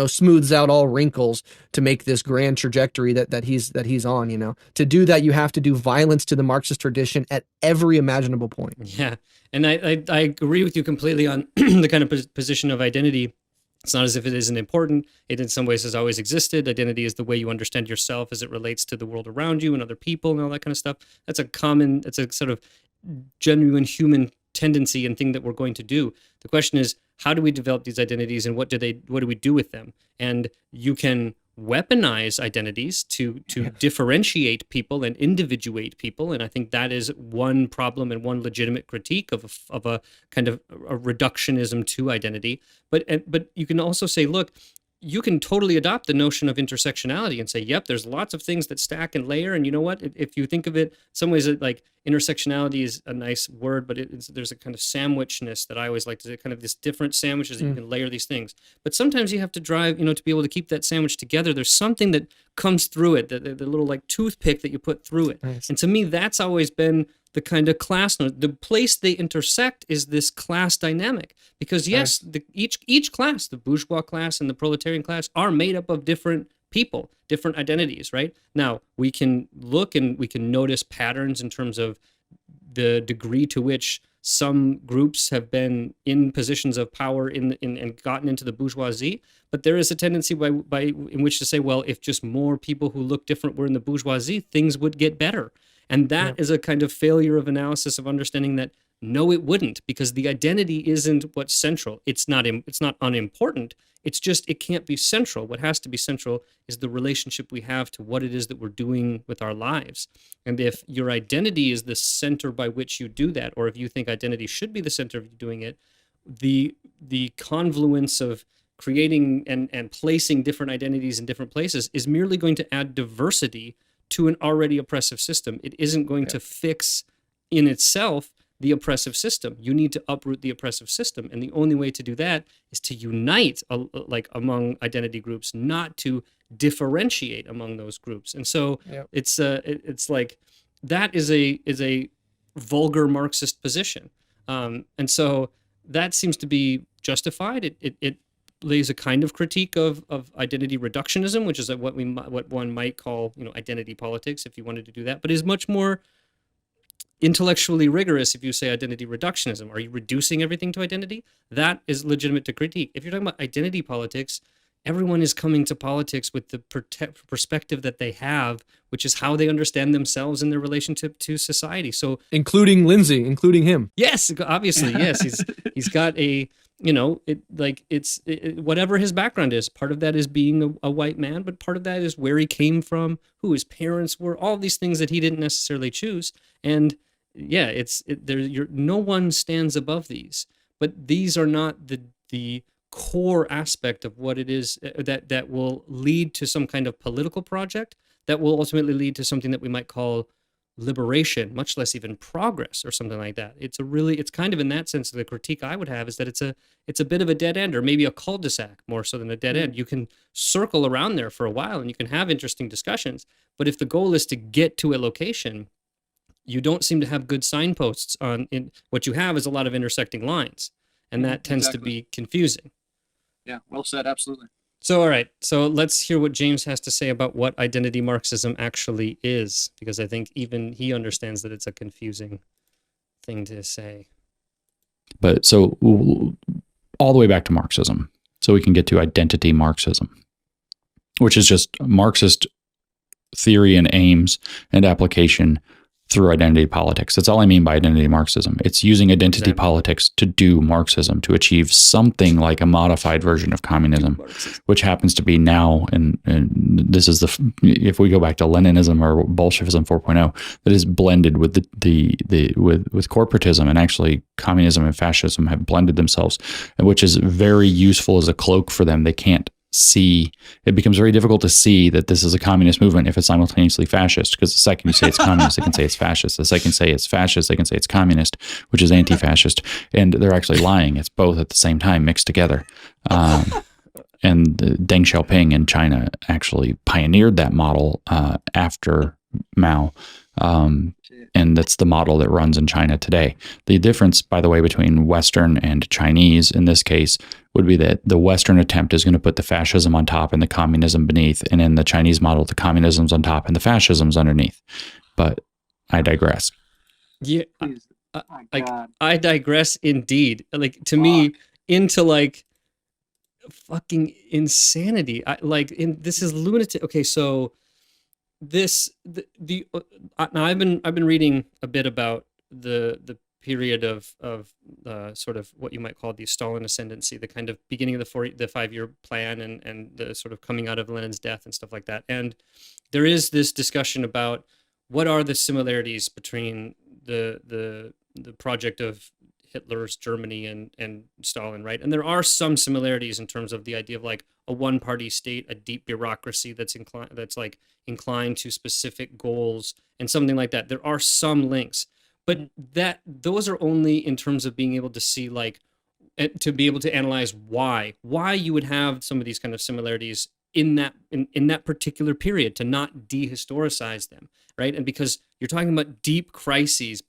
smooths out all wrinkles to make this grand trajectory that he's on, To do that, you have to do violence to the Marxist tradition at every imaginable point. Yeah. And I agree with you completely on the kind of position of identity. It's not as if it isn't important. It in some ways has always existed. Identity is the way you understand yourself as it relates to the world around you and other people and all that kind of stuff. It's a sort of genuine human tendency and thing that we're going to do. The question is, how do we develop these identities and what do we do with them? And you can weaponize identities to differentiate people and individuate people. And I think that is one problem and one legitimate critique of a kind of a reductionism to identity. But you can also say, look, you can totally adopt the notion of intersectionality and say, yep, there's lots of things that stack and layer. And you know what? If you think of it, some ways like intersectionality is a nice word, but there's a kind of sandwichness that I always like to say, kind of this different sandwiches that you can layer these things. But sometimes you have to drive, to be able to keep that sandwich together. There's something that comes through it, the little like toothpick that you put through it. Nice. And to me, that's always been the kind of class, the place they intersect is this class dynamic. Because yes, each class, the bourgeois class and the proletarian class, are made up of different people, different identities, right? Now, we can look and we can notice patterns in terms of the degree to which some groups have been in positions of power and gotten into the bourgeoisie, but there is a tendency in which to say, well, if just more people who look different were in the bourgeoisie, things would get better. And that is a kind of failure of analysis of understanding that no, it wouldn't, because the identity isn't what's central. It's not unimportant. It's just, it can't be central. What has to be central is the relationship we have to what it is that we're doing with our lives. And if your identity is the center by which you do that, or if you think identity should be the center of you doing it, the confluence of creating and placing different identities in different places is merely going to add diversity to an already oppressive system. It isn't going to fix in itself the oppressive system. You need to uproot the oppressive system. And the only way to do that is to unite among identity groups, not to differentiate among those groups. And so it's like that is a vulgar Marxist position. And so that seems to be justified. It lays a kind of critique of identity reductionism, which is what one might call identity politics, if you wanted to do that, but is much more intellectually rigorous if you say identity reductionism. Are you reducing everything to identity? That is legitimate to critique. If you're talking about identity politics, everyone is coming to politics with the perspective that they have, which is how they understand themselves in their relationship to society. So, including Lindsay, including him. Yes, obviously, yes. He's got a whatever his background is. Part of that is being a white man, but part of that is where he came from, who his parents were, all these things that he didn't necessarily choose. And yeah, no one stands above these, but these are not the core aspect of what it is that will lead to some kind of political project that will ultimately lead to something that we might call liberation, much less even progress or something like that. It's kind of in that sense, the critique I would have is that it's a bit of a dead end, or maybe a cul-de-sac more so than a dead end. You can circle around there for a while and you can have interesting discussions, but if the goal is to get to a location, you don't seem to have good signposts on. What you have is a lot of intersecting lines, and that tends to be confusing. Yeah, well said. Absolutely. So, all right. So let's hear what James has to say about what identity Marxism actually is, because I think even he understands that it's a confusing thing to say. But so all the way back to Marxism, so we can get to identity Marxism, which is just Marxist theory and aims and application through identity politics. That's all I mean by identity Marxism. It's using identity politics to do Marxism, to achieve something like a modified version of communism, which happens to be now, and this is if we go back to Leninism or Bolshevism 4.0, that is blended with with corporatism, and actually communism and fascism have blended themselves, which is very useful as a cloak for them. They can't see, it becomes very difficult to see that this is a communist movement if it's simultaneously fascist, because the second you say it's communist, they can say it's fascist. The second you say it's fascist, they can say it's communist, which is anti-fascist, and they're actually lying. It's both at the same time mixed together. And Deng Xiaoping in China actually pioneered that model after Mao. And that's the model that runs in China today. The difference, by the way, between Western and Chinese in this case would be that the Western attempt is going to put the fascism on top and the communism beneath. And in the Chinese model, the communism's on top and the fascism's underneath. But I digress. Yeah, I digress indeed. Like, to me, into like fucking insanity. This is lunatic. Okay, so now I've been reading a bit about the period of sort of what you might call the Stalin ascendancy, the kind of beginning of the 5-year plan, and the sort of coming out of Lenin's death and stuff like that. And there is this discussion about what are the similarities between the project of Hitler's Germany and Stalin, right? And there are some similarities in terms of the idea of like a one-party state, a deep bureaucracy that's inclined to specific goals and something like that. There are some links, but those are only in terms of being able to see, like, to be able to analyze why you would have some of these kind of similarities in that particular period, to not dehistoricize them, right? And because you're talking about deep crises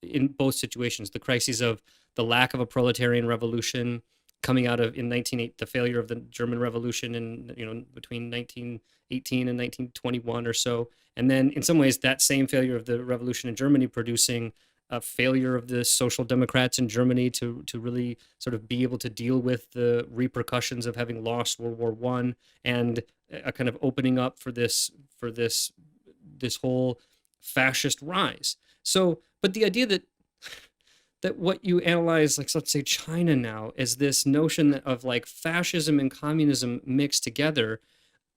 in both situations, the crises of the lack of a proletarian revolution coming out of the failure of the German Revolution in between 1918 and 1921 or so, and then in some ways that same failure of the revolution in Germany producing a failure of the Social Democrats in Germany to really sort of be able to deal with the repercussions of having lost World War I, and a kind of opening up for this whole fascist rise. So, but the idea that what you analyze, like, let's say China now, is this notion of like fascism and communism mixed together,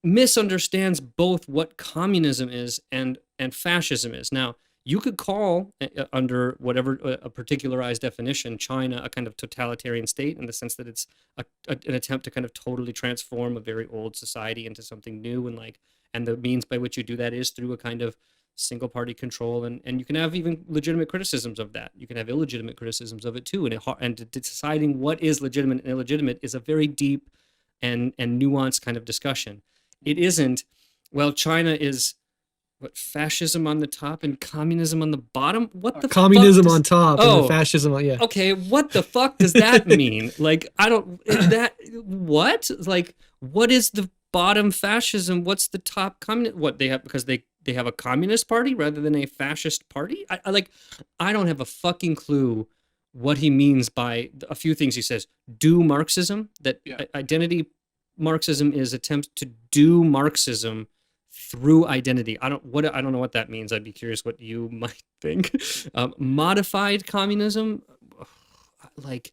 misunderstands both what communism is and fascism is. Now, you could call, under whatever a particularized definition, China a kind of totalitarian state, in the sense that it's an attempt to kind of totally transform a very old society into something new, and the means by which you do that is through a kind of single party control, and you can have even legitimate criticisms of that. You can have illegitimate criticisms of it too, and deciding what is legitimate and illegitimate is a very deep and nuanced kind of discussion. It isn't, well, China is what, fascism on the top and communism on the bottom? What the communism fuck on top and the fascism on, yeah. Okay, what the fuck does that mean? Like, I don't, that, what? Like, what is the bottom fascism? What's the top communism? What they have, because they have a communist party rather than a fascist party? I don't have a fucking clue what he means by a few things he says. Do Marxism, that identity Marxism is attempts to do Marxism through identity. I don't know what that means. I'd be curious what you might think. Modified communism, like,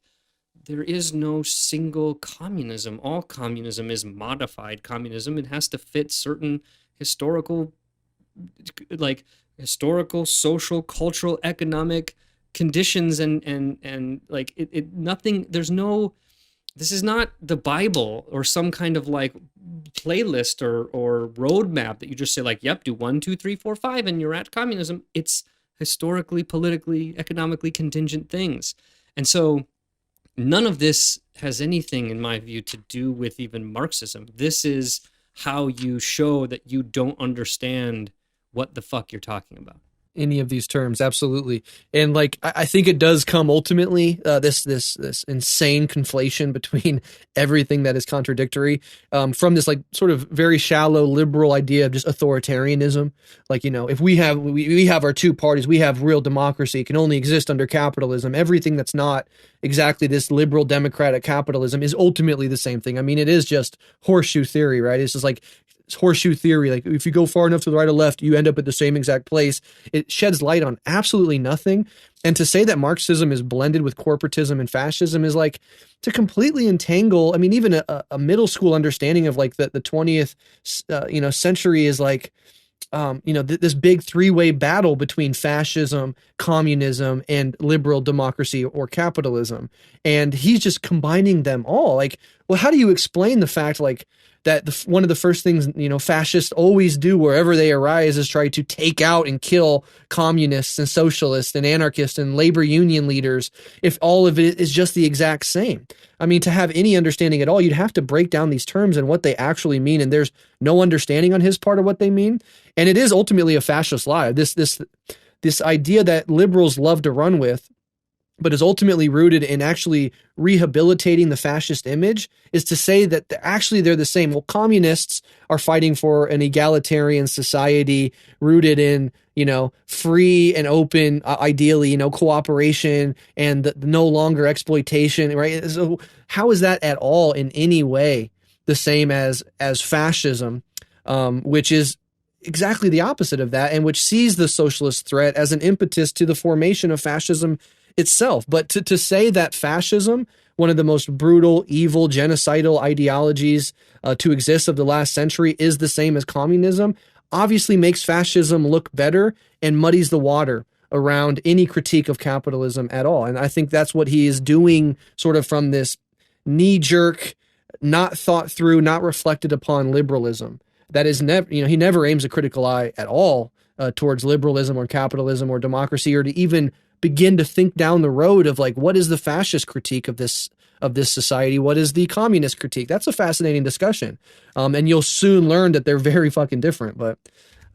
there is no single communism. All communism is modified communism. It has to fit certain historical, social, cultural, economic conditions, and like nothing. There's no. This is not the Bible or some kind of like playlist or roadmap that you just say like, yep, do 1, 2, 3, 4, 5, and you're at communism. It's historically, politically, economically contingent things. And so none of this has anything, in my view, to do with even Marxism. This is how you show that you don't understand what the fuck you're talking about. any of these terms. Absolutely. And like, I think it does come ultimately, this insane conflation between everything that is contradictory, from this like sort of very shallow liberal idea of just authoritarianism. Like, you know, if we have our two parties, we have real democracy, it can only exist under capitalism. Everything that's not exactly this liberal democratic capitalism is ultimately the same thing. I mean, it is just horseshoe theory, right? It's just like horseshoe theory. Like if you go far enough to the right or left, you end up at the same exact place. It sheds light on absolutely nothing. And to say that Marxism is blended with corporatism and fascism is like to completely entangle. I mean, even a middle school understanding of like the 20th, century is like, this big three-way battle between fascism, communism, and liberal democracy or capitalism. And he's just combining them all. Like, well, how do you explain the fact like that one of the first things, fascists always do wherever they arise is try to take out and kill communists and socialists and anarchists and labor union leaders, if all of it is just the exact same? I mean, to have any understanding at all, you'd have to break down these terms and what they actually mean. And there's no understanding on his part of what they mean. And it is ultimately a fascist lie. This idea that liberals love to run with, but is ultimately rooted in actually rehabilitating the fascist image, is to say that actually they're the same. Well, communists are fighting for an egalitarian society rooted in, free and open, ideally, cooperation and the no longer exploitation, right? So how is that at all in any way the same as fascism, which is exactly the opposite of that, and which sees the socialist threat as an impetus to the formation of fascism itself? But to say that fascism, one of the most brutal, evil, genocidal ideologies to exist of the last century, is the same as communism, obviously makes fascism look better and muddies the water around any critique of capitalism at all. And I think that's what he is doing, sort of from this knee-jerk, not thought through, not reflected upon liberalism. That is never, he never aims a critical eye at all towards liberalism or capitalism or democracy, or to even begin to think down the road of like, what is the fascist critique of this society? What is the communist critique? That's a fascinating discussion. And you'll soon learn that they're very fucking different, but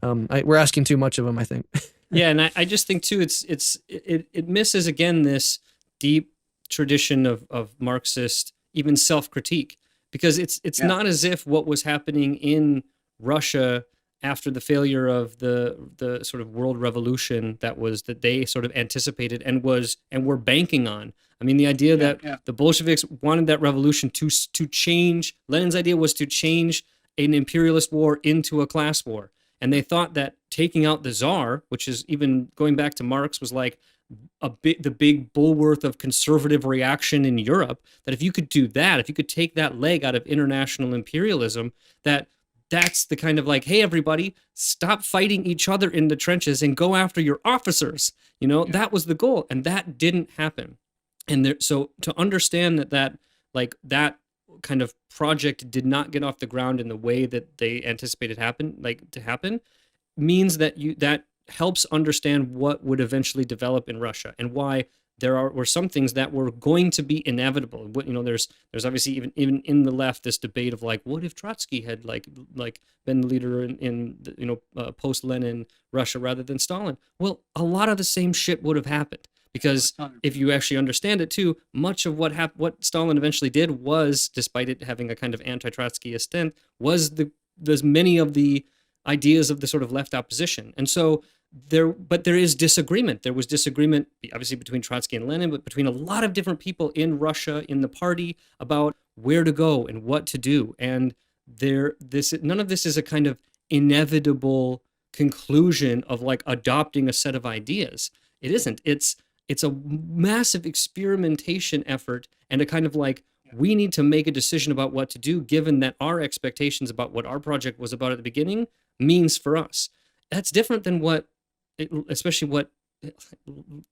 we're asking too much of them, I think. Yeah. And I just think too, it misses again, this deep tradition of Marxist, even self-critique, because it's not as if what was happening in Russia after the failure of the sort of world revolution that they sort of anticipated and were banking on. I mean, the idea that the Bolsheviks wanted that revolution to change. Lenin's idea was to change an imperialist war into a class war. And they thought that taking out the Tsar, which is even going back to Marx, was like the big bulwark of conservative reaction in Europe, that if you could do that, if you could take that leg out of international imperialism, that's the kind of like, hey, everybody, stop fighting each other in the trenches and go after your officers. That was the goal. And that didn't happen. And so to understand that kind of project did not get off the ground in the way that they anticipated to happen, means that that helps understand what would eventually develop in Russia and why there were some things that were going to be inevitable. There's obviously even in the left this debate of like, what if Trotsky had like been the leader in post Lenin Russia rather than Stalin? Well, a lot of the same shit would have happened, because if you actually understand it too, much of what Stalin eventually did was, despite it having a kind of anti-Trotskyist bent, was there's many of the ideas of the sort of left opposition. And so there is disagreement. There was disagreement, obviously, between Trotsky and Lenin, but between a lot of different people in Russia, in the party, about where to go and what to do. And none of this is a kind of inevitable conclusion of like adopting a set of ideas. It isn't. It's a massive experimentation effort, and a kind of like, we need to make a decision about what to do, given that our expectations about what our project was about at the beginning means for us. That's different than especially what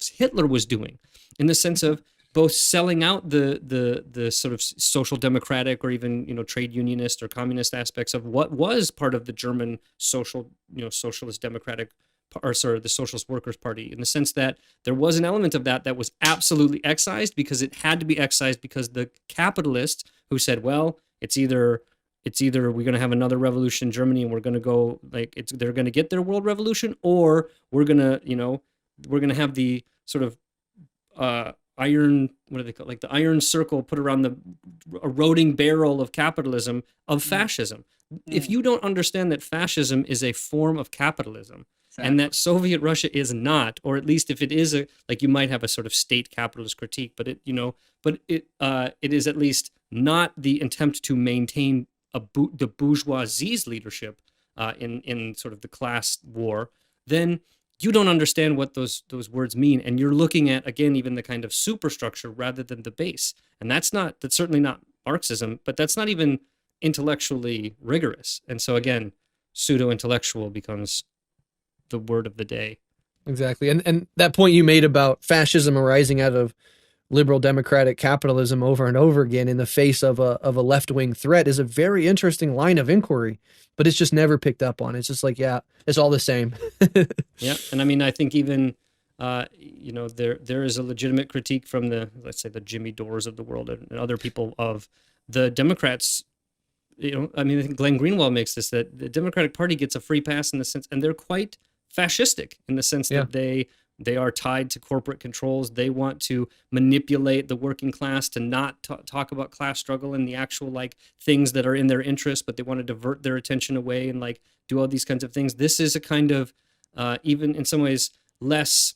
Hitler was doing, in the sense of both selling out the sort of social democratic or even trade unionist or communist aspects of what was part of the German socialist democratic, or sorry, the Socialist Workers' Party, in the sense that there was an element of that was absolutely excised, because it had to be excised, because the capitalists who said, well, it's either it's either we're going to have another revolution in Germany and we're going to go like they're going to get their world revolution, or we're going to, we're going to have the sort of iron, what do they call it? Like the iron circle put around the eroding barrel of capitalism of fascism. If you don't understand that fascism is a form of capitalism, and that Soviet Russia is not, or at least if it is you might have a sort of state capitalist critique, but it is at least not the attempt to maintain the bourgeoisie's leadership in sort of the class war, then you don't understand what those words mean, and you're looking at, again, even the kind of superstructure rather than the base, and that's certainly not Marxism, but that's not even intellectually rigorous, and so again, pseudo-intellectual becomes the word of the day. Exactly. And that point you made about fascism arising out of liberal democratic capitalism over and over again in the face of a left-wing threat is a very interesting line of inquiry, but it's just never picked up on. It's just like, yeah, it's all the same. Yeah. And I mean, I think even, there is a legitimate critique from let's say the Jimmy Dores of the world and other people of the Democrats. I mean, I think Glenn Greenwald makes this, that the Democratic Party gets a free pass in the sense, and they're quite fascistic in the sense that they are tied to corporate controls. They want to manipulate the working class to not talk about class struggle and the actual things that are in their interest, but they want to divert their attention away and do all these kinds of things. This is a kind of even in some ways less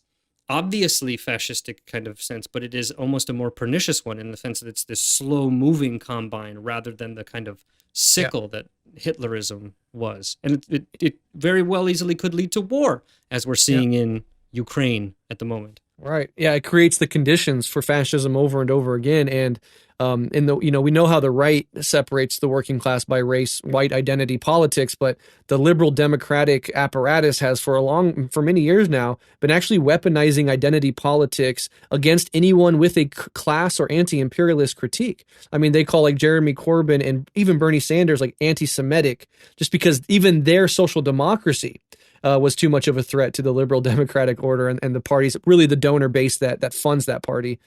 obviously fascistic kind of sense, but it is almost a more pernicious one in the sense that it's this slow moving combine rather than the kind of sickle that Hitlerism was. And it very well easily could lead to war, as we're seeing in Ukraine at the moment. Right. Yeah, it creates the conditions for fascism over and over again. And we know how the right separates the working class by race, white identity politics, but the liberal democratic apparatus has for many years now been actually weaponizing identity politics against anyone with a class or anti-imperialist critique. I mean, they call Jeremy Corbyn and even Bernie Sanders anti-Semitic, just because even their social democracy was too much of a threat to the liberal democratic order and the party's really the donor base that funds that party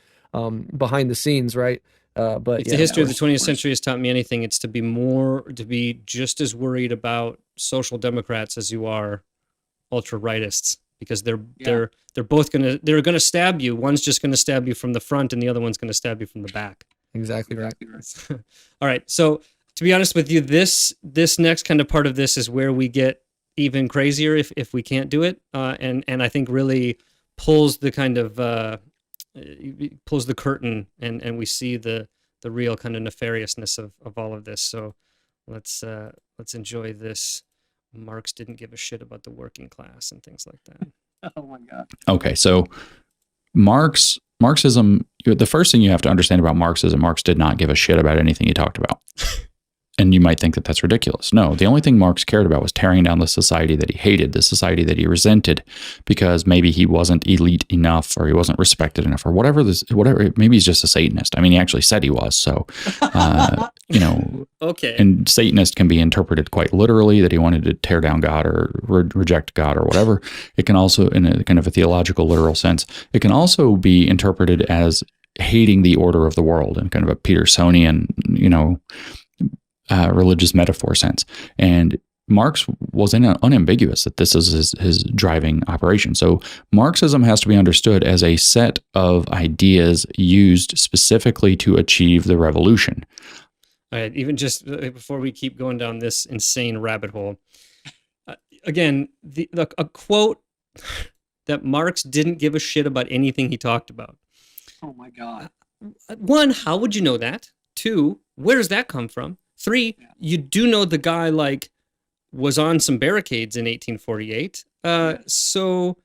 behind the scenes, right? But if the history of the 20th century has taught me anything, it's to be just as worried about social democrats as you are ultra rightists, because they're both they're gonna stab you. One's just gonna stab you from the front, and the other one's gonna stab you from the back. Exactly right. All right. So to be honest with you, this next kind of part of this is where we get even crazier if we can't do it, and I think really pulls the kind of pulls the curtain, and we see the real kind of nefariousness of all of this. So let's enjoy this. Marx didn't give a shit about the working class and things like that. Oh my God. Okay, so Marxism, the first thing you have to understand about Marxism, Marx did not give a shit about anything he talked about. And you might think that that's ridiculous. No, the only thing Marx cared about was tearing down the society that he hated, the society that he resented, because maybe he wasn't elite enough, or he wasn't respected enough, or whatever. Maybe he's just a Satanist. I mean, he actually said he was. So, Okay. And Satanist can be interpreted quite literally, that he wanted to tear down God or reject God or whatever. It can also, in a kind of a theological, literal sense, it can also be interpreted as hating the order of the world in kind of a Petersonian, religious metaphor sense. And Marx was unambiguous that this is his driving operation. So Marxism has to be understood as a set of ideas used specifically to achieve the revolution. All right, even just before we keep going down this insane rabbit hole, again, a quote that Marx didn't give a shit about anything he talked about. Oh my God. One, how would you know that? Two, where does that come from? Three, you do know the guy was on some barricades in 1848. So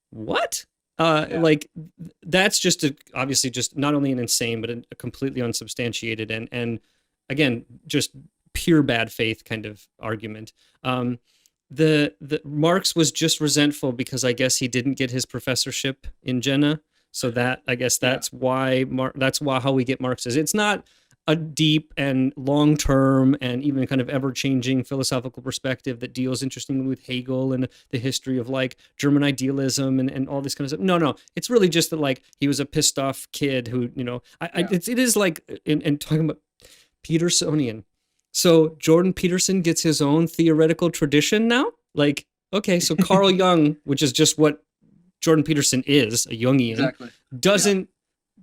what? That's just obviously just not only an insane, but a completely unsubstantiated and again, just pure bad faith kind of argument. The Marx was just resentful because I guess he didn't get his professorship in Jena. So that, I guess that's why how we get Marxism. It's not a deep and long-term and even kind of ever-changing philosophical perspective that deals interestingly with Hegel and the history of German idealism and all this kind of stuff. No, it's really just that he was a pissed-off kid who, it is in talking about Petersonian. So Jordan Peterson gets his own theoretical tradition now? Like, okay, so Carl Jung, which is just what Jordan Peterson is, a Jungian,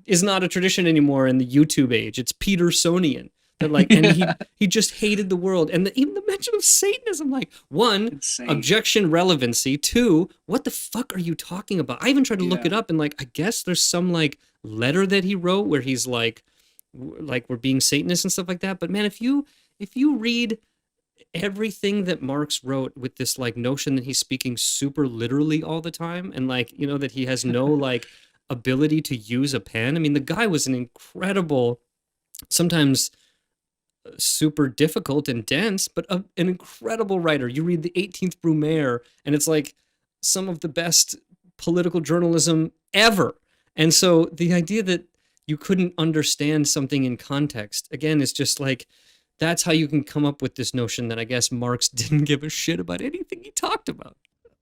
is not a tradition anymore in the YouTube age. It's Petersonian. That like, and he just hated the world. And even the mention of Satanism, like, one, Insane. objection relevancy. Two, what the fuck are you talking about? I even tried to look it up, and like, I guess there's some like letter that he wrote where he's like we're being Satanists and stuff like that. But man, if you read everything that Marx wrote with this like notion that he's speaking super literally all the time, and like, you know, that he has no like ability to use a pen. I mean, the guy was an incredible, sometimes super difficult and dense, but an incredible writer. You read the 18th Brumaire, and it's like some of the best political journalism ever. And so the idea that you couldn't understand something in context, again, is just like, that's how you can come up with this notion that I guess Marx didn't give a shit about anything he talked about.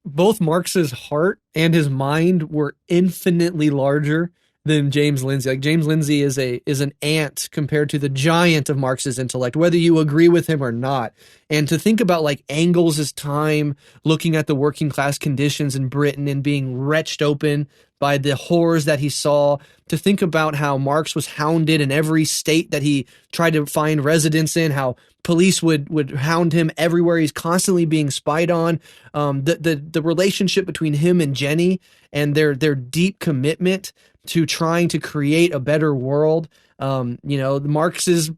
Both Marx's heart and his mind were infinitely larger than James Lindsay. Like, James Lindsay is an ant compared to the giant of Marx's intellect, whether you agree with him or not. And to think about like Engels' time looking at the working class conditions in Britain and being wretched open by the horrors that he saw, to think about how Marx was hounded in every state that he tried to find residence in, how police would hound him everywhere. He's constantly being spied on. The relationship between him and Jenny and their deep commitment to trying to create a better world. You know, Marx's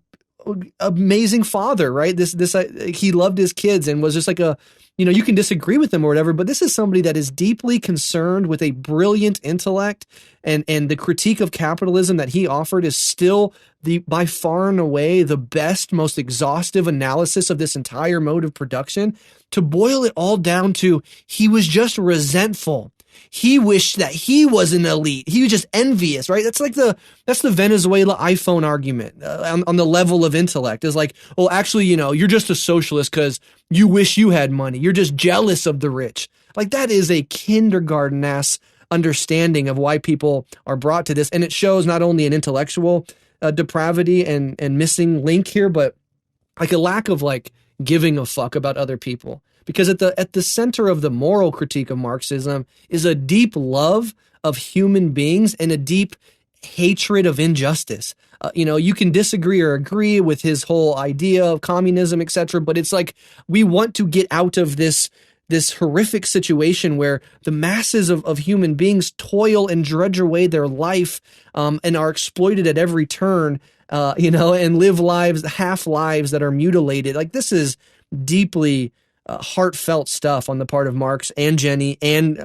amazing father, right? He loved his kids and was just like you know, you can disagree with him or whatever, but this is somebody that is deeply concerned with a brilliant intellect, and the critique of capitalism that he offered is still by far and away the best, most exhaustive analysis of this entire mode of production. To boil it all down to, he was just resentful. He wished that he was an elite. He was just envious, right? That's the Venezuela iPhone argument on the level of intellect. Is like, well, actually, you know, you're just a socialist because you wish you had money. You're just jealous of the rich. Like, that is a kindergarten-ass understanding of why people are brought to this. And it shows not only an intellectual depravity and missing link here, but like a lack of like giving a fuck about other people. Because at the center of the moral critique of Marxism is a deep love of human beings and a deep hatred of injustice. You know, you can disagree or agree with his whole idea of communism, etc., but it's like, we want to get out of this horrific situation where the masses of human beings toil and drudge away their life and are exploited at every turn, you know, and live half lives that are mutilated. Like, this is deeply heartfelt stuff on the part of Marx and Jenny and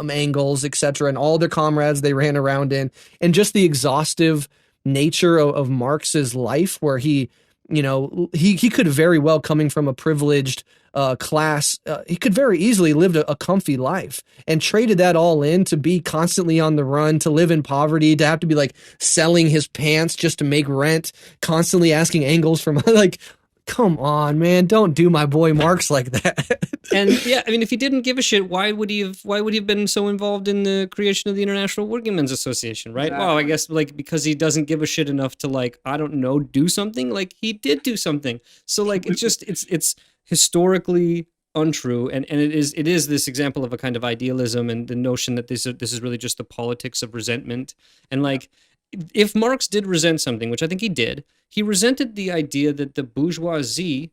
Engels, etc., and all their comrades they ran around in, and just the exhaustive nature of Marx's life, where he, you know, he could very well, coming from a privileged class, he could very easily lived a comfy life and traded that all in to be constantly on the run, to live in poverty, to have to be like selling his pants just to make rent, constantly asking Engels for money. Like, come on, man, don't do my boy Marx like that. And yeah, I mean, if he didn't give a shit, why would he have been so involved in the creation of the International Workingmen's Association, right? Exactly. Well, I guess like because he doesn't give a shit enough to like, I don't know, do something. Like, he did do something. So like, it's historically untrue, and it is this example of a kind of idealism and the notion that this is really just the politics of resentment. And like, if Marx did resent something, which I think he did, he resented the idea that the bourgeoisie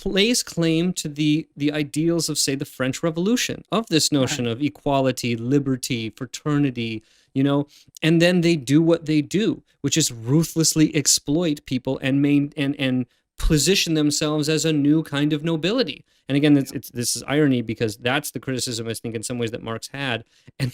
lays claim to the ideals of, say, the French Revolution, of this notion of equality, liberty, fraternity, you know, and then they do what they do, which is ruthlessly exploit people and position themselves as a new kind of nobility. And again, this is irony, because that's the criticism, I think, in some ways that Marx had. And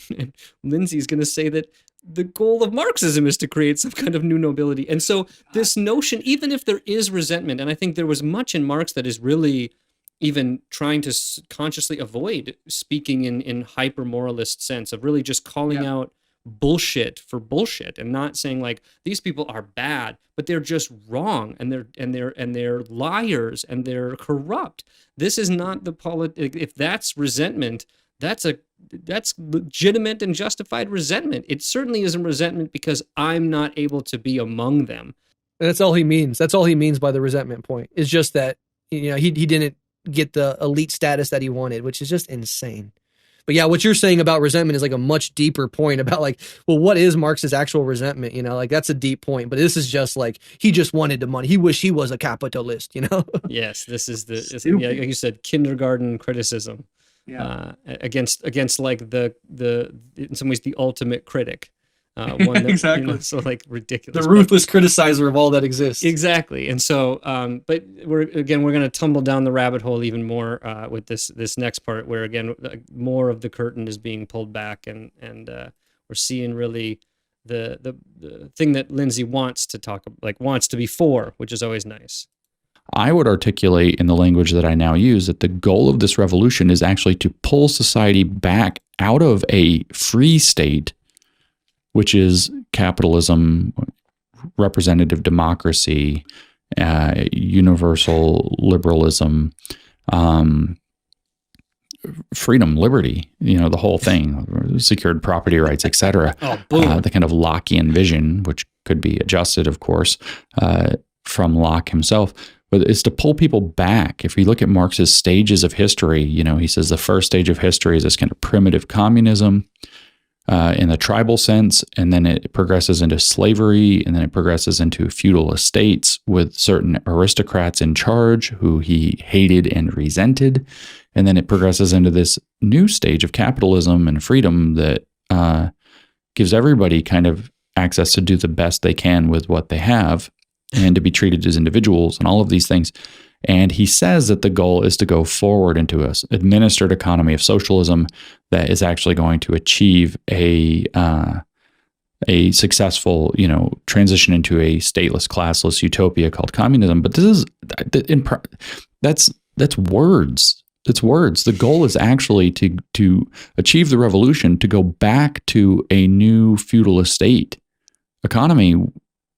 Lindsay's going to say that the goal of Marxism is to create some kind of new nobility. And so this notion, even if there is resentment, and I think there was much in Marx that is really even trying to consciously avoid speaking in hyper-moralist sense of really just calling out bullshit for bullshit and not saying like, these people are bad, but they're just wrong, and they're liars, and they're corrupt. This is not the if that's resentment, that's legitimate and justified resentment. It certainly isn't resentment because I'm not able to be among them. And that's all he means. That's all he means by the resentment point. It's just that, he didn't get the elite status that he wanted, which is just insane. But yeah, what you're saying about resentment is like a much deeper point about like, well, what is Marx's actual resentment? Like that's a deep point. But this is just like, he just wanted the money. He wished he was a capitalist, Yes, this is like you said, kindergarten criticism. Yeah. Against like the in some ways the ultimate critic. One that, Exactly. So like ridiculous. The ruthless criticizer of all that exists. Exactly. And so, but we're going to tumble down the rabbit hole even more with this next part, where again more of the curtain is being pulled back, and we're seeing really the thing that Lindsay wants to be for, which is always nice. I would articulate in the language that I now use that the goal of this revolution is actually to pull society back out of a free state, which is capitalism, representative democracy, universal liberalism, freedom, liberty, the whole thing, secured property rights, etc. The kind of Lockean vision, which could be adjusted, of course, from Locke himself. But it's to pull people back. If you look at Marx's stages of history, he says the first stage of history is this kind of primitive communism, in the tribal sense, and then it progresses into slavery, and then it progresses into feudal estates with certain aristocrats in charge who he hated and resented, and then it progresses into this new stage of capitalism and freedom that gives everybody kind of access to do the best they can with what they have and to be treated as individuals and all of these things. And he says that the goal is to go forward into an administered economy of socialism that is actually going to achieve a successful, transition into a stateless, classless utopia called communism. But this is that's words. It's words. The goal is actually to achieve the revolution, to go back to a new feudal estate economy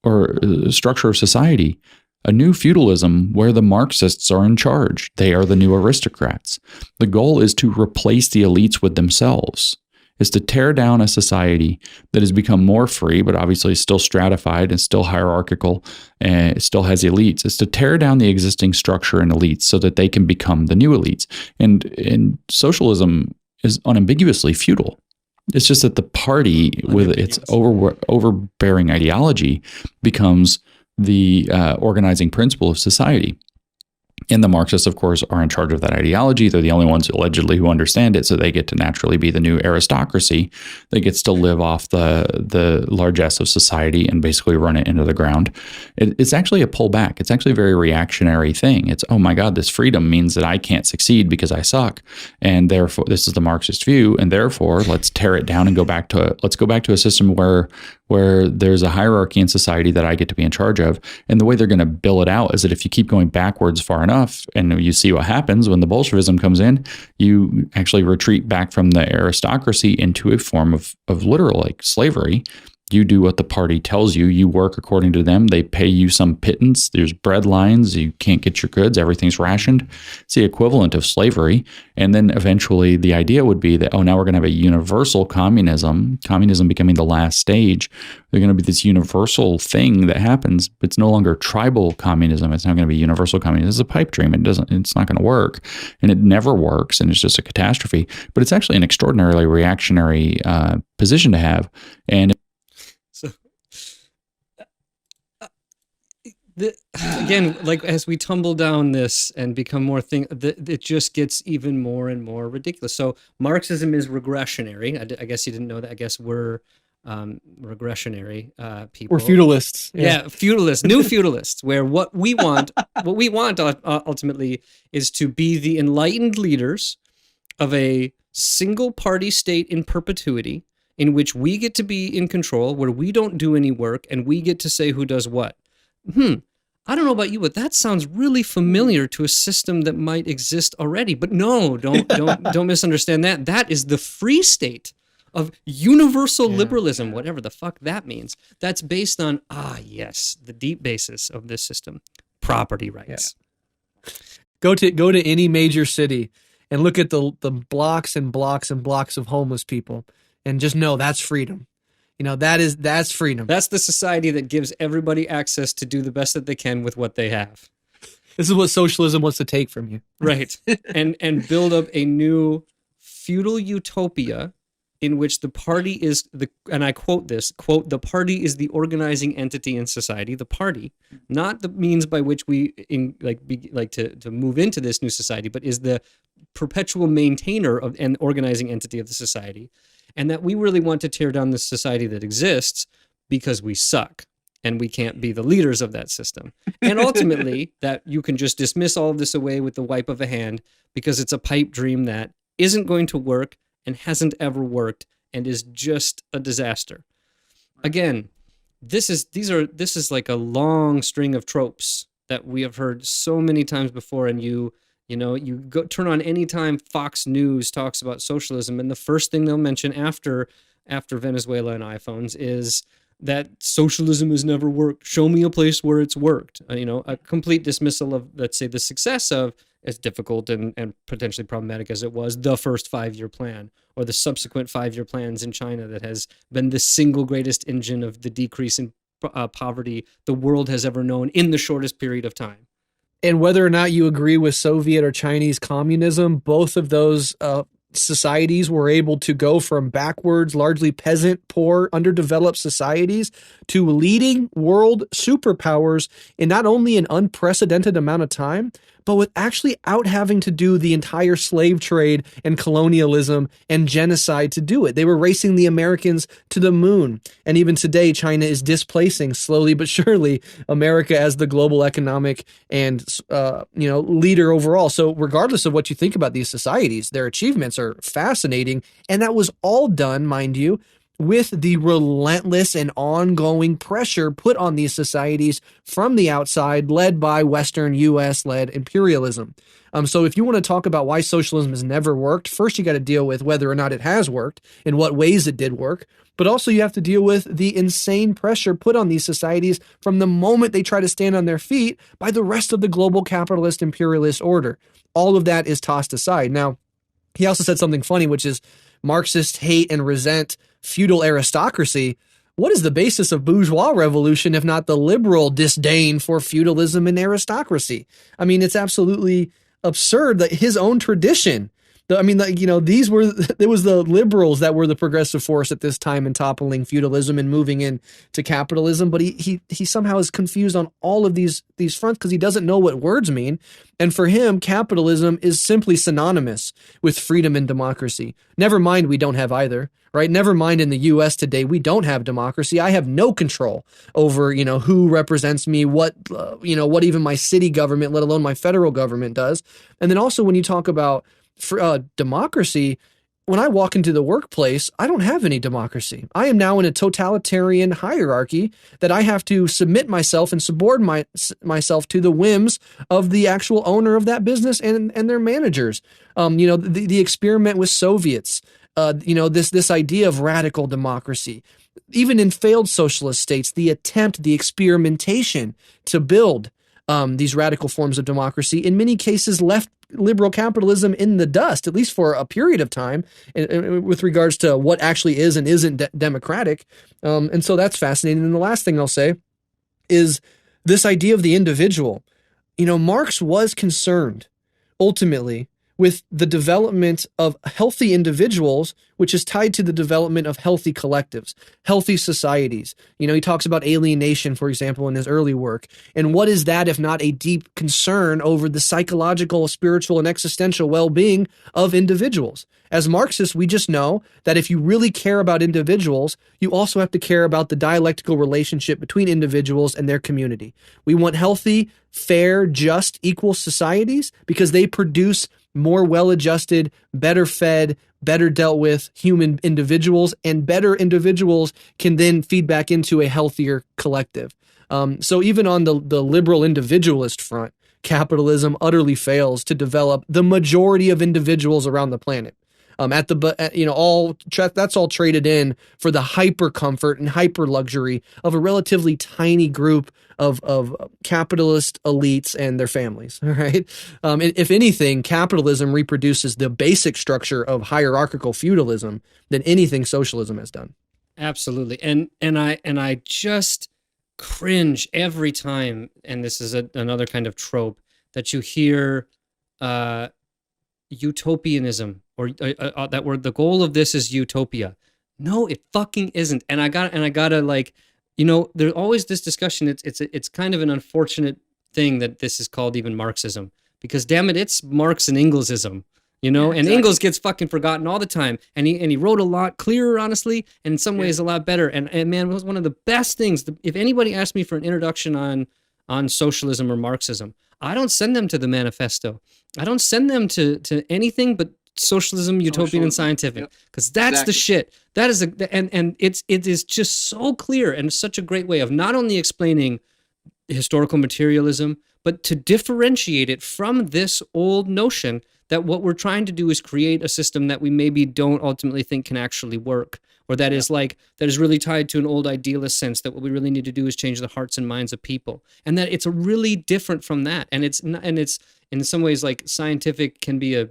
or structure of society. A new feudalism where the Marxists are in charge. They are the new aristocrats. The goal is to replace the elites with themselves, is to tear down a society that has become more free, but obviously still stratified and still hierarchical and it still has elites. It's to tear down the existing structure and elites so that they can become the new elites. And socialism is unambiguously feudal. It's just that the party with its overbearing ideology becomes the organizing principle of society. And the Marxists, of course, are in charge of that ideology. They're the only ones allegedly who understand it, so they get to naturally be the new aristocracy that gets to live off the largesse of society and basically run it into the ground. It's actually a pullback. It's actually a very reactionary thing. It's, oh my God, this freedom means that I can't succeed because I suck. And therefore, this is the Marxist view, and therefore, let's tear it down and go back to a system where there's a hierarchy in society that I get to be in charge of. And the way they're going to bill it out is that if you keep going backwards far enough, and you see what happens when the Bolshevism comes in, you actually retreat back from the aristocracy into a form of literal like slavery. You do what the party tells you. You work according to them. They pay you some pittance. There's bread lines. You can't get your goods. Everything's rationed. It's the equivalent of slavery. And then eventually the idea would be that, now we're going to have a universal communism becoming the last stage. There's going to be this universal thing that happens. It's no longer tribal communism. It's not going to be universal communism. It's a pipe dream. It's not going to work. And it never works. And it's just a catastrophe. But it's actually an extraordinarily reactionary position to have. And again, like as we tumble down this and become more it just gets even more and more ridiculous. So Marxism is regressionary. I guess you didn't know that. I guess we're regressionary people. We're feudalists. Yeah, feudalists, new feudalists, where what we want ultimately is to be the enlightened leaders of a single party state in perpetuity, in which we get to be in control, where we don't do any work and we get to say who does what. I don't know about you, but that sounds really familiar to a system that might exist already. But no, don't misunderstand that. That is the free state of universal liberalism, whatever the fuck that means. That's based on, the deep basis of this system, property rights. Yeah. Go to any major city and look at the blocks and blocks and blocks of homeless people and just know that's freedom. That's freedom. That's the society that gives everybody access to do the best that they can with what they have. This is what socialism wants to take from you. Right. And build up a new feudal utopia in which the party is and I quote this, quote, "The party is the organizing entity in society." The party, not the means by which we to move into this new society, but is the perpetual maintainer of an organizing entity of the society. And that we really want to tear down the society that exists because we suck and we can't be the leaders of that system. And ultimately, that you can just dismiss all of this away with the wipe of a hand because it's a pipe dream that isn't going to work and hasn't ever worked and is just a disaster. Again, this is like a long string of tropes that we have heard so many times before, and you go turn on any time Fox News talks about socialism, and the first thing they'll mention after Venezuela and iPhones is that socialism has never worked. Show me a place where it's worked. A complete dismissal of, let's say, the success of, as difficult and potentially problematic as it was, the first 5-year plan or the subsequent 5-year plans in China that has been the single greatest engine of the decrease in poverty the world has ever known in the shortest period of time. And whether or not you agree with Soviet or Chinese communism, both of those societies were able to go from backwards, largely peasant, poor, underdeveloped societies to leading world superpowers in not only an unprecedented amount of time, but with actually out having to do the entire slave trade and colonialism and genocide to do it. They were racing the Americans to the moon. And even today, China is displacing slowly but surely America as the global economic and leader overall. So regardless of what you think about these societies, their achievements are fascinating. And that was all done, mind you, with the relentless and ongoing pressure put on these societies from the outside, led by Western U.S.-led imperialism. So if you want to talk about why socialism has never worked, first you got to deal with whether or not it has worked, in what ways it did work, but also you have to deal with the insane pressure put on these societies from the moment they try to stand on their feet by the rest of the global capitalist imperialist order. All of that is tossed aside. Now, he also said something funny, which is Marxists hate and resent feudal aristocracy. What is the basis of bourgeois revolution if not the liberal disdain for feudalism and aristocracy? I mean, it's absolutely absurd that his own tradition, it was the liberals that were the progressive force at this time in toppling feudalism and moving into capitalism. But he somehow is confused on all of these fronts because he doesn't know what words mean. And for him, capitalism is simply synonymous with freedom and democracy. Never mind, we don't have either, right? Never mind, in the U.S. today, we don't have democracy. I have no control over, who represents me, what even my city government, let alone my federal government does. And then also when you talk about democracy, when I walk into the workplace, I don't have any democracy. I am now in a totalitarian hierarchy that I have to submit myself and subordinate myself to the whims of the actual owner of that business and their managers. The experiment with Soviets, this idea of radical democracy. Even in failed socialist states, the experimentation to build these radical forms of democracy, in many cases left liberal capitalism in the dust, at least for a period of time, with regards to what actually is and isn't democratic. And so that's fascinating. And the last thing I'll say is this idea of the individual. Marx was concerned ultimately with the development of healthy individuals, which is tied to the development of healthy collectives, healthy societies. He talks about alienation, for example, in his early work. And what is that if not a deep concern over the psychological, spiritual, and existential well-being of individuals? As Marxists, we just know that if you really care about individuals, you also have to care about the dialectical relationship between individuals and their community. We want healthy, fair, just, equal societies because they produce more well-adjusted, better fed, better dealt with human individuals, and better individuals can then feed back into a healthier collective. So even on the liberal individualist front, capitalism utterly fails to develop the majority of individuals around the planet. That's all traded in for the hyper comfort and hyper luxury of a relatively tiny group of capitalist elites and their families. All right. If anything, capitalism reproduces the basic structure of hierarchical feudalism than anything socialism has done. Absolutely. And I just cringe every time, and this is another kind of trope, that you hear utopianism, or that word, the goal of this is utopia. No, it fucking isn't. And I gotta like, there's always this discussion. It's kind of an unfortunate thing that this is called even Marxism, because damn it, it's Marx and Engelsism. And exactly. Engels gets fucking forgotten all the time. And he wrote a lot clearer, honestly, and in some ways a lot better. And man, it was one of the best things. If anybody asked me for an introduction on socialism or Marxism, I don't send them to the manifesto. I don't send them to anything but socialism, utopian, and scientific, because that's the shit. That is and it is just so clear, and such a great way of not only explaining historical materialism, but to differentiate it from this old notion that what we're trying to do is create a system that we maybe don't ultimately think can actually work, or that is really tied to an old idealist sense that what we really need to do is change the hearts and minds of people, and that it's really different from that. And it's in some ways, like, scientific can be a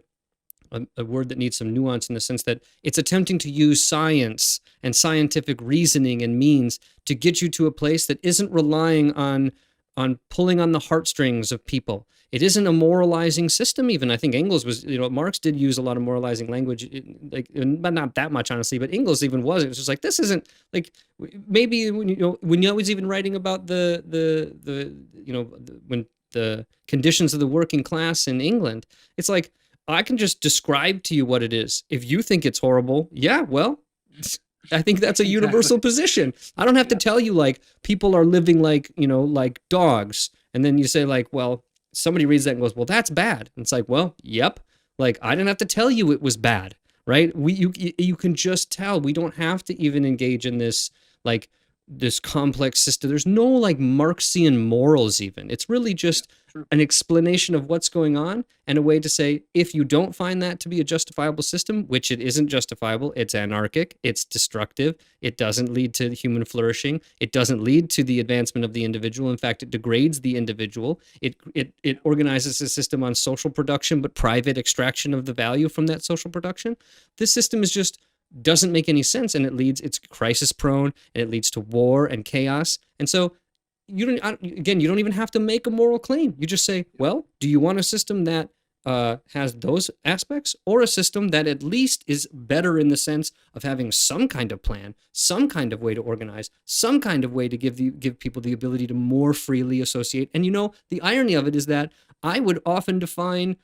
word that needs some nuance, in the sense that it's attempting to use science and scientific reasoning and means to get you to a place that isn't relying on pulling on the heartstrings of people. It isn't a moralizing system even. I think Engels was, Marx did use a lot of moralizing language, but not that much, honestly, but Engels even was. It was just like, this isn't, like, maybe when I was even writing about when the conditions of the working class in England, it's like, I can just describe to you what it is. If you think it's horrible, yeah, well, I think that's a universal position. I don't have to tell you, like, people are living like dogs. And then you say, like, well, somebody reads that and goes, well, that's bad. And it's like, well, yep. Like, I didn't have to tell you it was bad, right? You can just tell. We don't have to even engage in this, like, this complex system. There's no, like, Marxian morals even. It's really just an explanation of what's going on, and a way to say, if you don't find that to be a justifiable system, which it isn't justifiable, it's anarchic, it's destructive, it doesn't lead to human flourishing, it doesn't lead to the advancement of the individual. In fact, it degrades the individual. It organizes a system on social production, but private extraction of the value from that social production. This system is just doesn't make any sense, and it's crisis prone, and it leads to war and chaos. And so you don't even have to make a moral claim. You just say, well, do you want a system that has those aspects, or a system that at least is better in the sense of having some kind of plan, some kind of way to organize, some kind of way to give people the ability to more freely associate. And the irony of it is that I would often define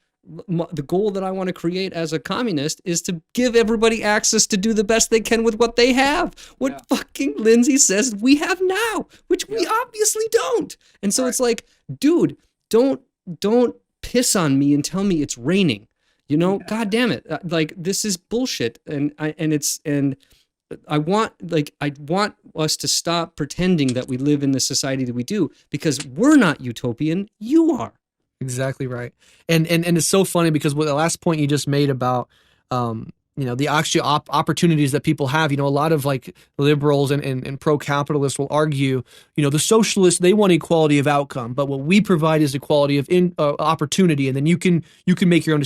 the goal that I want to create as a communist is to give everybody access to do the best they can with what they have. What fucking Lindsay says we have now, which we obviously don't. And so it's like, dude, don't piss on me and tell me it's raining. God damn it. Like, this is bullshit. And I want us to stop pretending that we live in the society that we do, because we're not utopian. You are. Exactly right. And it's so funny, because with the last point you just made about, the actual opportunities that people have, a lot of, like, liberals and pro-capitalists will argue, the socialists, they want equality of outcome, but what we provide is equality of opportunity. And then you can make your own,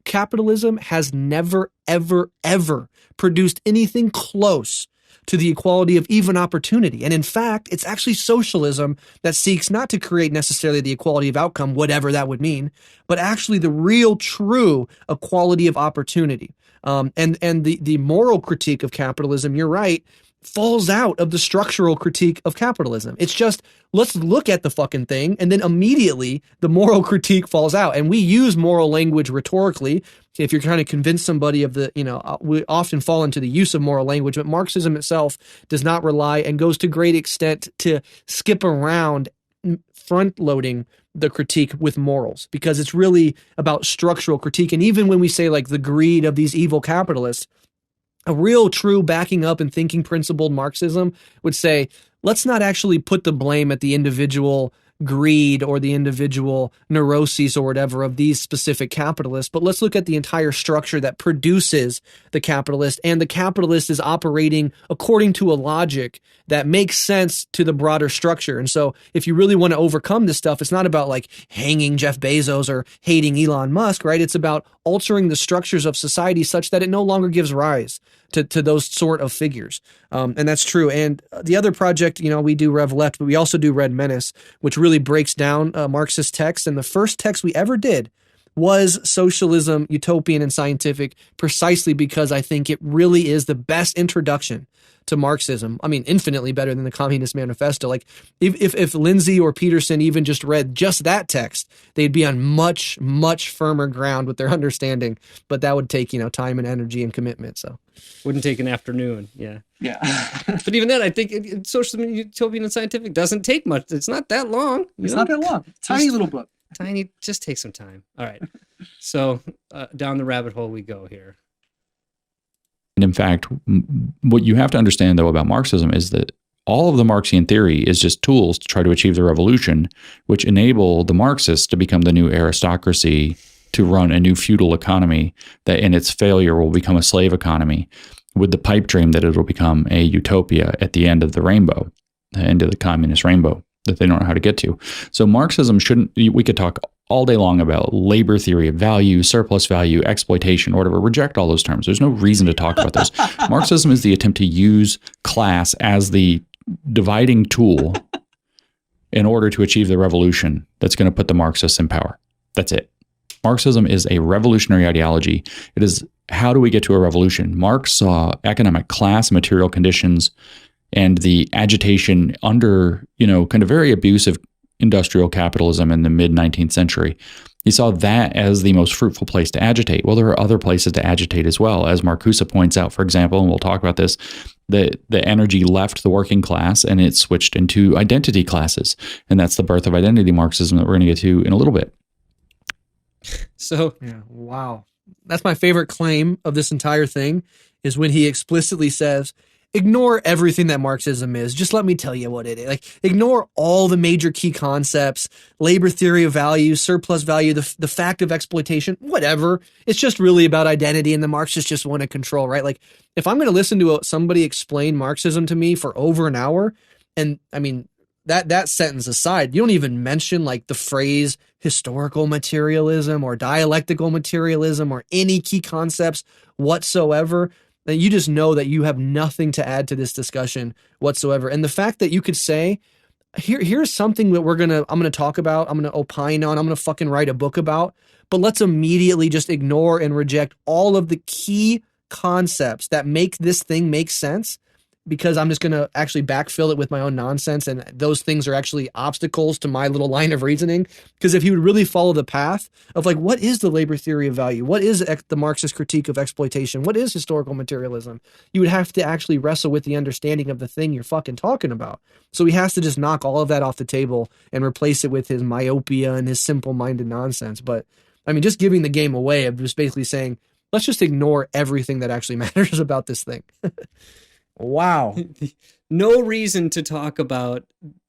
capitalism has never, ever, ever produced anything close to the equality of even opportunity. And in fact, it's actually socialism that seeks not to create necessarily the equality of outcome, whatever that would mean, but actually the real, true equality of opportunity. And the moral critique of capitalism, you're right, falls out of the structural critique of capitalism. It's just, let's look at the fucking thing, and then immediately the moral critique falls out. And we use moral language rhetorically. If you're trying to convince somebody of we often fall into the use of moral language, but Marxism itself does not rely and goes to great extent to skip around front-loading the critique with morals, because it's really about structural critique. And even when we say, like, the greed of these evil capitalists, a real, true backing up and thinking principled Marxism would say, let's not actually put the blame at the individual greed or the individual neuroses or whatever of these specific capitalists, but let's look at the entire structure that produces the capitalist, and the capitalist is operating according to a logic that makes sense to the broader structure. And so if you really want to overcome this stuff, it's not about, like, hanging Jeff Bezos or hating Elon Musk, right? It's about altering the structures of society such that it no longer gives rise to those sort of figures. And that's true. And the other project, we do Rev Left, but we also do Red Menace, which really breaks down Marxist text. And the first text we ever did was Socialism, Utopian and Scientific, precisely because I think it really is the best introduction to Marxism. I mean, infinitely better than the Communist Manifesto. Like, if Lindsay or Peterson even just read just that text, they'd be on much, much firmer ground with their understanding. But that would take, time and energy and commitment. So wouldn't take an afternoon. Yeah. Yeah. But even then, I think Socialism, Utopian and Scientific doesn't take much. It's not that long. It's not that long. Tiny little book. Tiny, just take some time. All right. So down the rabbit hole we go here. And in fact, what you have to understand, though, about Marxism is that all of the Marxian theory is just tools to try to achieve the revolution, which enable the Marxists to become the new aristocracy, to run a new feudal economy that in its failure will become a slave economy, with the pipe dream that it will become a utopia at the end of the rainbow, the end of the communist rainbow that they don't know how to get to. So Marxism we could talk all day long about labor theory of value, surplus value, exploitation, or whatever. Reject all those terms. There's no reason to talk about those. Marxism is the attempt to use class as the dividing tool in order to achieve the revolution that's going to put the Marxists in power. That's it. Marxism is a revolutionary ideology. It is, how do we get to a revolution? Marx saw economic class, material conditions, and the agitation under, kind of very abusive industrial capitalism in the mid-19th century. He saw that as the most fruitful place to agitate. Well, there are other places to agitate as well. As Marcuse points out, for example, and we'll talk about this, the energy left the working class and it switched into identity classes. And that's the birth of identity Marxism that we're going to get to in a little bit. So, yeah, wow. That's my favorite claim of this entire thing, is when he explicitly says, ignore everything that Marxism is. Just let me tell you what it is. Like, ignore all the major key concepts, labor theory of value, surplus value, the fact of exploitation, whatever. It's just really about identity, and the Marxists just want to control, right? Like, if I'm going to listen to somebody explain Marxism to me for over an hour, and I mean, that sentence aside, you don't even mention like the phrase historical materialism or dialectical materialism or any key concepts whatsoever, then you just know that you have nothing to add to this discussion whatsoever. And the fact that you could say, here's something that I'm gonna talk about, I'm gonna opine on, I'm gonna fucking write a book about, but let's immediately just ignore and reject all of the key concepts that make this thing make sense, because I'm just going to actually backfill it with my own nonsense, and those things are actually obstacles to my little line of reasoning. Because if he would really follow the path of like, what is the labor theory of value? What is the Marxist critique of exploitation? What is historical materialism? You would have to actually wrestle with the understanding of the thing you're fucking talking about. So he has to just knock all of that off the table and replace it with his myopia and his simple-minded nonsense. But I mean, just giving the game away of just basically saying, let's just ignore everything that actually matters about this thing. Wow. No reason to talk about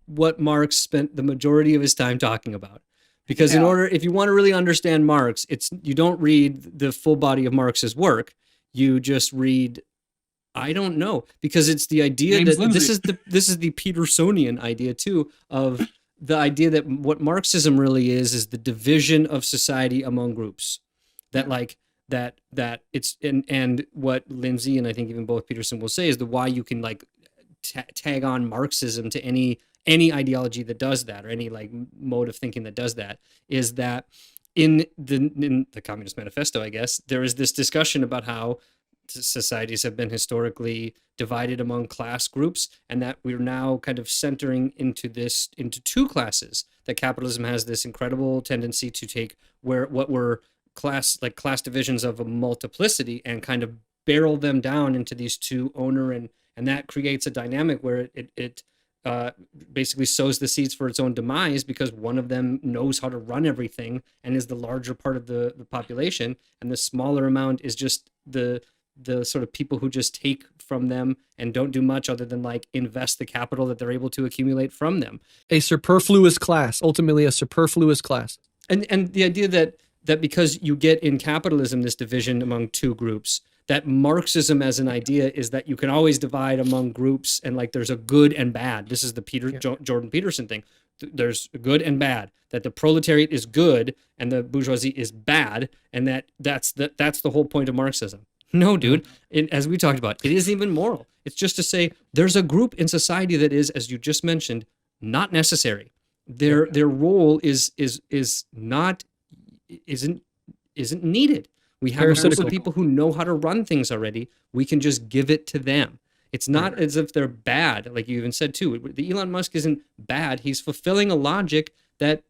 what Marx spent the majority of his time talking about. Because if you want to really understand Marx, you don't read the full body of Marx's work. You just read, I don't know, because it's the idea James that Lindsay. this is the Petersonian idea too, of the idea that what Marxism really is the division of society among groups. That it's and what Lindsay and I think even both Peterson will say is the why you can like tag on Marxism to any ideology that does that, or any like mode of thinking that does that, is that in the Communist Manifesto, I guess, there is this discussion about how societies have been historically divided among class groups, and that we're now kind of centering into two classes. That capitalism has this incredible tendency to take what were class divisions of a multiplicity and kind of barrel them down into these two owner, and that creates a dynamic where it basically sows the seeds for its own demise, because one of them knows how to run everything and is the larger part of the population, and the smaller amount is just the sort of people who just take from them and don't do much other than like invest the capital that they're able to accumulate from them. A superfluous class, ultimately a superfluous class. And the idea that because you get in capitalism this division among two groups, that Marxism as an idea is that you can always divide among groups, and like there's a good and bad. This is the Jordan Peterson thing. There's good and bad, that the proletariat is good and the bourgeoisie is bad, and that's the whole point of Marxism. No, dude. As we talked about, it isn't even moral. It's just to say there's a group in society that is, as you just mentioned, not necessary. Their role isn't needed. We have a group of people who know how to run things already. We can just give it to them. It's not as if they're bad, like you even said too. The Elon Musk isn't bad. He's fulfilling a logic that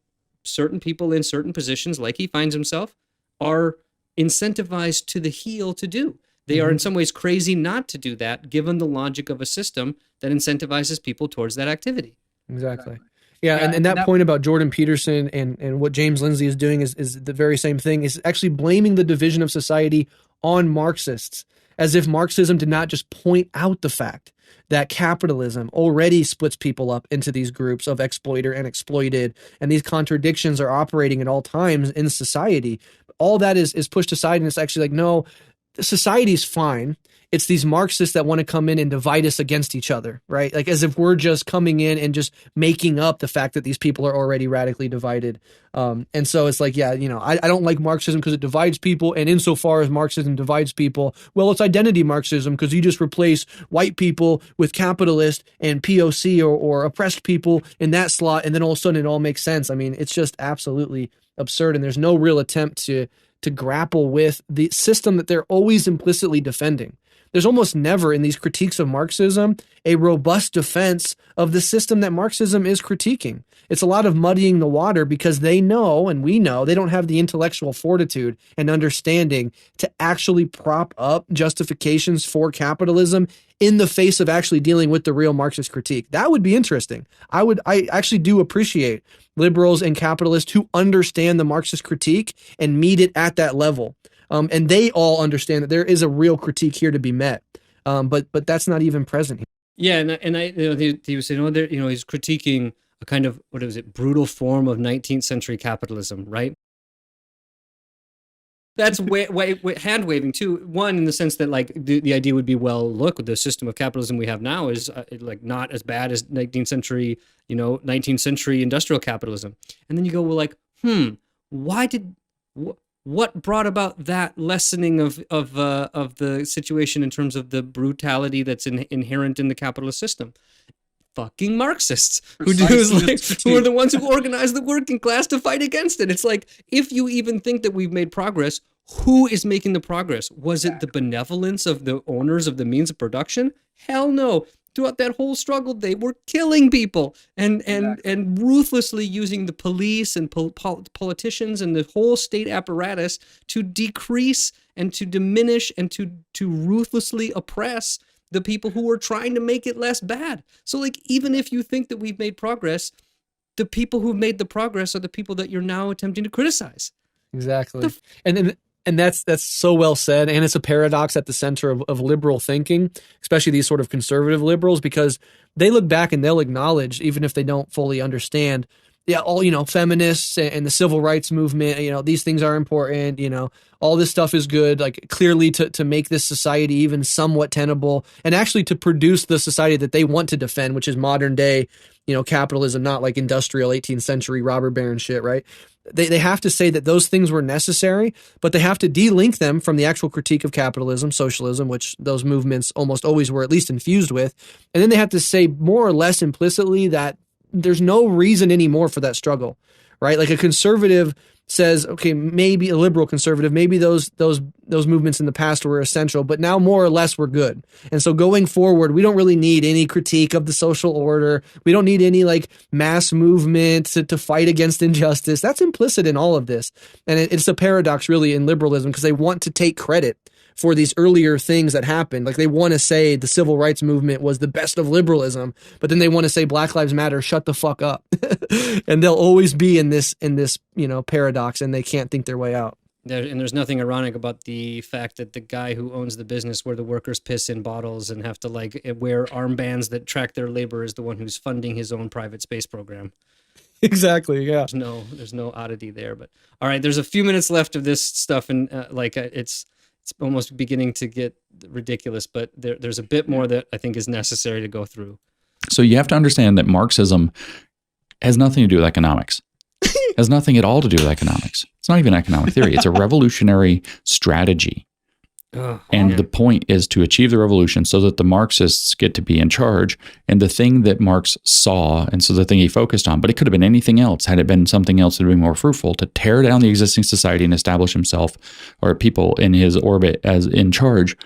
certain people in certain positions, like he finds himself, are incentivized to the heel to do. They are in some ways crazy not to do that, given the logic of a system that incentivizes people towards that activity. Exactly. Yeah, and that point about Jordan Peterson and what James Lindsay is doing is the very same thing, is actually blaming the division of society on Marxists, as if Marxism did not just point out the fact that capitalism already splits people up into these groups of exploiter and exploited, and these contradictions are operating at all times in society. All that is pushed aside, and it's actually like, no, society's fine. It's these Marxists that want to come in and divide us against each other, right? Like as if we're just coming in and just making up the fact that these people are already radically divided. And so it's like, yeah, I don't like Marxism because it divides people. And insofar as Marxism divides people, well, it's identity Marxism because you just replace white people with capitalist and POC or oppressed people in that slot. And then all of a sudden it all makes sense. I mean, it's just absolutely absurd. And there's no real attempt to grapple with the system that they're always implicitly defending. There's almost never in these critiques of Marxism a robust defense of the system that Marxism is critiquing. It's a lot of muddying the water because they know, and we know, they don't have the intellectual fortitude and understanding to actually prop up justifications for capitalism in the face of actually dealing with the real Marxist critique. That would be interesting. I actually do appreciate liberals and capitalists who understand the Marxist critique and meet it at that level. And they all understand that there is a real critique here to be met, but that's not even present here. Yeah, and he was saying, he's critiquing a kind of brutal form of 19th century capitalism, right? That's hand waving too. One, in the sense that like the idea would be, well, look, the system of capitalism we have now is like not as bad as 19th century industrial capitalism. And then you go, well, like, what brought about that lessening of the situation in terms of the brutality that's inherent in the capitalist system? Fucking Marxists who are the ones who organize the working class to fight against it. It's like, if you even think that we've made progress, who is making the progress? Was it the benevolence of the owners of the means of production? Hell no. Throughout that whole struggle, they were killing people and ruthlessly using the police and politicians and the whole state apparatus to decrease and to diminish and to ruthlessly oppress the people who were trying to make it less bad. So like, even if you think that we've made progress, the people who've made the progress are the people that you're now attempting to criticize. Exactly. And that's so well said. And it's a paradox at the center of liberal thinking, especially these sort of conservative liberals, because they look back and they'll acknowledge, even if they don't fully understand, all, feminists and the civil rights movement, these things are important, all this stuff is good, like clearly to make this society even somewhat tenable and actually to produce the society that they want to defend, which is modern day, capitalism, not like industrial 18th century robber baron shit, right? They have to say that those things were necessary, but they have to de-link them from the actual critique of capitalism, socialism, which those movements almost always were at least infused with. And then they have to say more or less implicitly that there's no reason anymore for that struggle, right? Like a conservative says, okay, maybe a liberal conservative, maybe those movements in the past were essential, but now more or less we're good. And so going forward, we don't really need any critique of the social order. We don't need any like mass movement to fight against injustice. That's implicit in all of this. And it's a paradox really in liberalism because they want to take credit for these earlier things that happened. Like they want to say the civil rights movement was the best of liberalism, but then they want to say Black Lives Matter, shut the fuck up. And they'll always be in this paradox, and they can't think their way out. And there's nothing ironic about the fact that the guy who owns the business where the workers piss in bottles and have to like wear armbands that track their labor is the one who's funding his own private space program. Exactly. Yeah. There's no oddity there. But all right, there's a few minutes left of this stuff, and it's almost beginning to get ridiculous, but there's a bit more that I think is necessary to go through. So you have to understand that Marxism has nothing to do with economics. Has nothing at all to do with economics. It's not even economic theory. It's a revolutionary strategy. And the point is to achieve the revolution so that the Marxists get to be in charge. And the thing that Marx saw, and so the thing he focused on, but it could have been anything else, had it been something else that would be more fruitful, to tear down the existing society and establish himself or people in his orbit as in charge,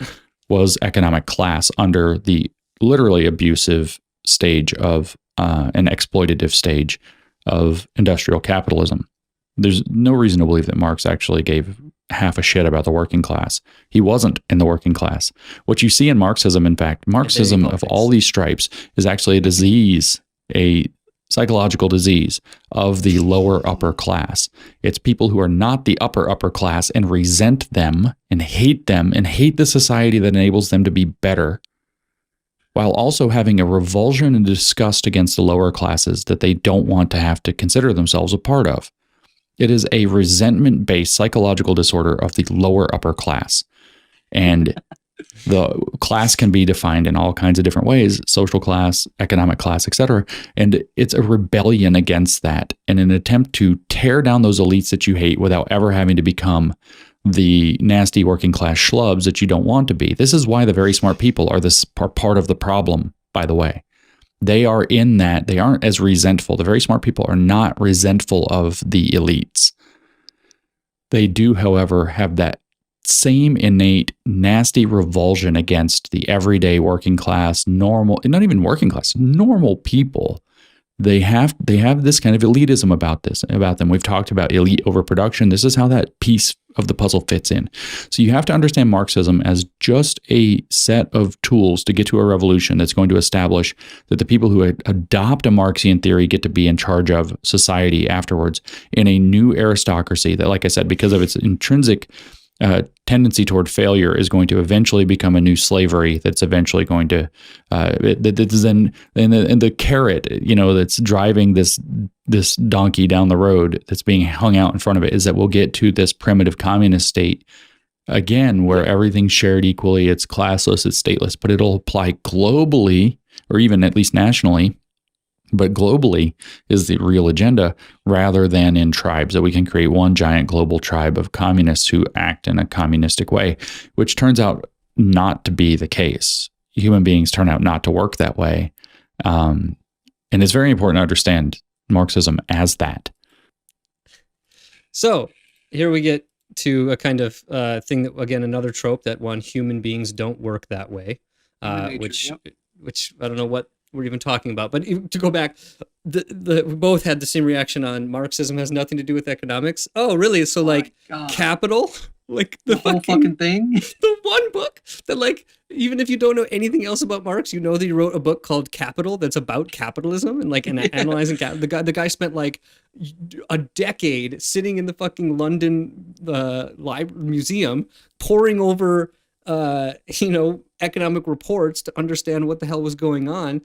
was economic class under the literally abusive stage of an exploitative stage of industrial capitalism. There's no reason to believe that Marx actually gave half a shit about the working class. He wasn't in the working class. What you see in Marxism, in fact, Marxism of all these stripes is actually a disease, a psychological disease of the lower upper class. It's people who are not the upper class and resent them and hate the society that enables them to be better, while also having a revulsion and disgust against the lower classes that they don't want to have to consider themselves a part of. It is a resentment-based psychological disorder of the lower upper class. And the class can be defined in all kinds of different ways, social class, economic class, etc. And it's a rebellion against that and an attempt to tear down those elites that you hate without ever having to become the nasty working class schlubs that you don't want to be. This is why the very smart people are part of the problem, by the way. They are in that. They aren't as resentful. The very smart people are not resentful of the elites. They do, however, have that same innate nasty revulsion against the everyday working class, normal, not even working class, normal people. They have this kind of elitism about them. We've talked about elite overproduction. This is how that piece of the puzzle fits in. So you have to understand Marxism as just a set of tools to get to a revolution that's going to establish that the people who adopt a Marxian theory get to be in charge of society afterwards in a new aristocracy that, like I said, because of its intrinsic tendency toward failure, is going to eventually become a new slavery that's eventually going to that's then and the carrot, that's driving this donkey down the road that's being hung out in front of it is that we'll get to this primitive communist state again where everything's shared equally, it's classless, it's stateless, but it'll apply globally or even at least nationally. But globally is the real agenda rather than in tribes, that we can create one giant global tribe of communists who act in a communistic way, which turns out not to be the case. Human beings turn out not to work that way. And it's very important to understand Marxism as that. So here we get to a kind of thing that, again, another trope that human beings don't work that way, which I don't know what we're even talking about. But to go back, we both had the same reaction on Marxism has nothing to do with economics. Oh, really? So capital, like the whole fucking thing, the one book that, even if you don't know anything else about Marx, that he wrote a book called Capital that's about capitalism and analyzing the guy spent a decade sitting in the fucking London museum poring over economic reports to understand what the hell was going on.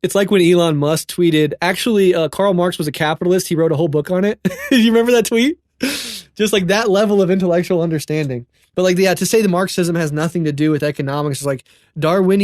It's like when Elon Musk tweeted, actually, Karl Marx was a capitalist. He wrote a whole book on it. Do you remember that tweet? Just like that level of intellectual understanding. But to say that Marxism has nothing to do with economics is like Darwin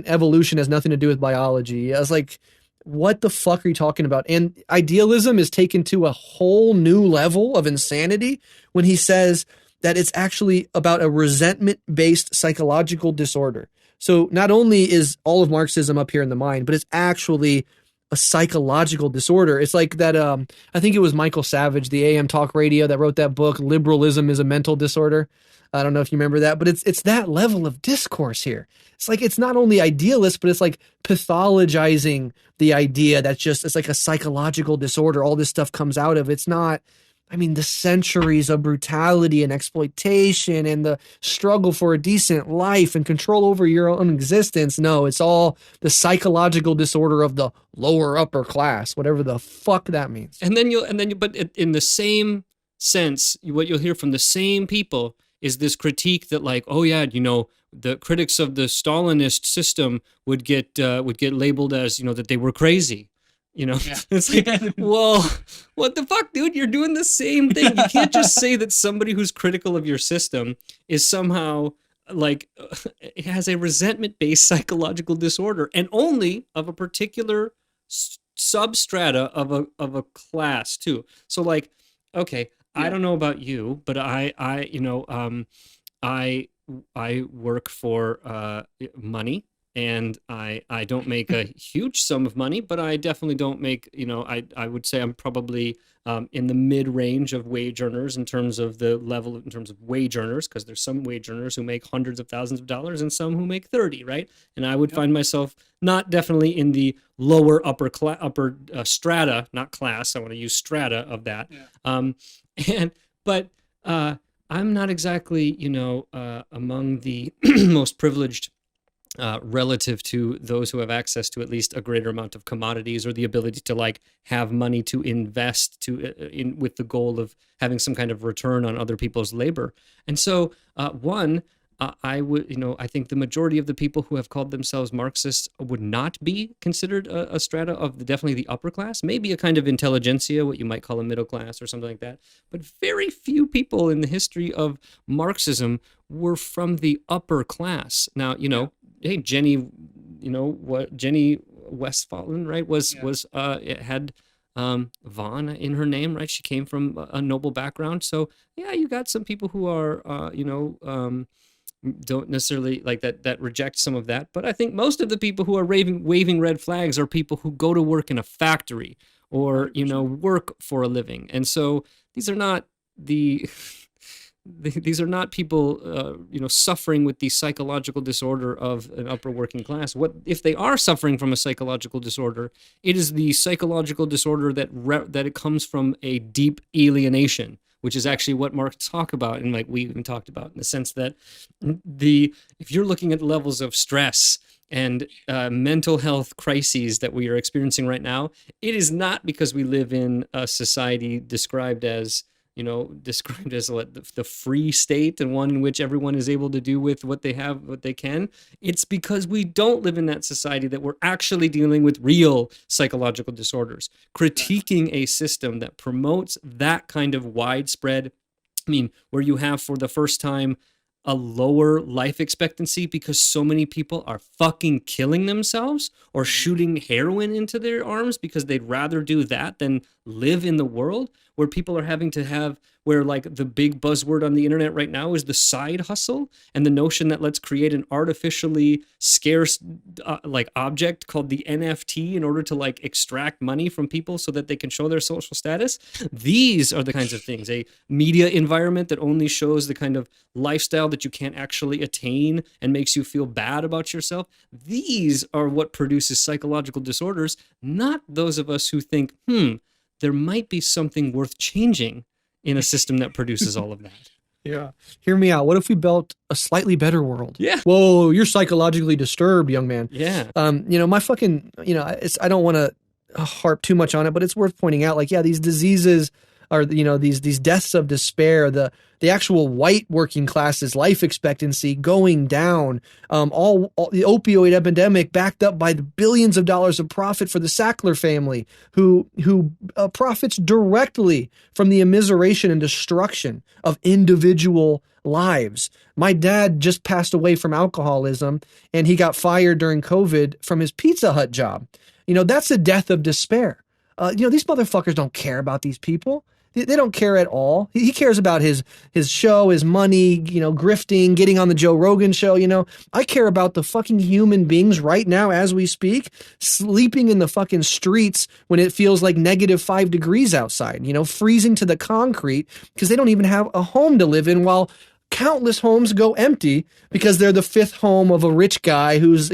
evolution has nothing to do with biology. I was like, what the fuck are you talking about? And idealism is taken to a whole new level of insanity when he says that it's actually about a resentment-based psychological disorder. So not only is all of Marxism up here in the mind, but it's actually a psychological disorder. It's like that, I think it was Michael Savage, the AM talk radio, that wrote that book, Liberalism is a Mental Disorder. I don't know if you remember that, but it's that level of discourse here. It's like, it's not only idealist, but it's like pathologizing the idea it's like a psychological disorder. All this stuff comes out of. It's not, the centuries of brutality and exploitation and the struggle for a decent life and control over your own existence. No, it's all the psychological disorder of the lower upper class, whatever the fuck that means. But in the same sense, what you'll hear from the same people is this critique that the critics of the Stalinist system would get labeled as, that they were crazy. It's like, well, what the fuck, dude? You're doing the same thing. You can't just say that somebody who's critical of your system is somehow it has a resentment-based psychological disorder, and only of a particular substrata of a class too. So okay, I don't know about you, but I work for money, and I don't make a huge sum of money, but I definitely don't make, I would say I'm probably in the mid range of wage earners in terms of the level, in terms of wage earners, because there's some wage earners who make hundreds of thousands of dollars and some who make 30, right? And I would find myself not definitely in the lower upper strata, not class. I want to use strata of that. But I'm not exactly, among the most privileged relative to those who have access to at least a greater amount of commodities or the ability to like have money to invest with the goal of having some kind of return on other people's labor. And so I think the majority of the people who have called themselves Marxists would not be considered a strata of definitely the upper class, maybe a kind of intelligentsia, what you might call a middle class or something like that. But very few people in the history of Marxism were from the upper class. Now, hey, Jenny Westphalen, right, had Von in her name, right? She came from a noble background. So yeah, you got some people who are, don't necessarily like that reject some of that. But I think most of the people who are waving red flags are people who go to work in a factory or, work for a living. And so these are not these are not people, suffering with the psychological disorder of an upper working class. What if they are suffering from a psychological disorder? It is the psychological disorder that it comes from a deep alienation, which is actually what Marx talk about, and like we even talked about, in the sense that if you're looking at levels of stress and mental health crises that we are experiencing right now, it is not because we live in a society described as the free state, and one in which everyone is able to do with what they have, what they can. It's because we don't live in that society that we're actually dealing with real psychological disorders, critiquing a system that promotes that kind of widespread, where you have for the first time a lower life expectancy because so many people are fucking killing themselves or shooting heroin into their arms because they'd rather do that than live in the world, where people are having to have, where like the big buzzword on the internet right now is the side hustle, and the notion that let's create an artificially scarce object called the NFT in order to like extract money from people so that they can show their social status. These are the kinds of things, a media environment that only shows the kind of lifestyle that you can't actually attain and makes you feel bad about yourself. These are what produces psychological disorders, not those of us who think, there might be something worth changing in a system that produces all of that. Yeah. Hear me out. What if we built a slightly better world? Yeah. Whoa, you're psychologically disturbed, young man. Yeah. My fucking, I don't want to harp too much on it, but it's worth pointing out, like, yeah, these diseases are, these deaths of despair, the actual white working class's life expectancy going down, all the opioid epidemic backed up by the billions of dollars of profit for the Sackler family, who profits directly from the immiseration and destruction of individual lives. My dad just passed away from alcoholism, and he got fired during COVID from his Pizza Hut job. That's a death of despair. These motherfuckers don't care about these people. They don't care at all. He cares about his show, his money, grifting, getting on the Joe Rogan show. I care about the fucking human beings right now as we speak, sleeping in the fucking streets when it feels like -5 degrees outside, freezing to the concrete because they don't even have a home to live in, while countless homes go empty because they're the fifth home of a rich guy who's,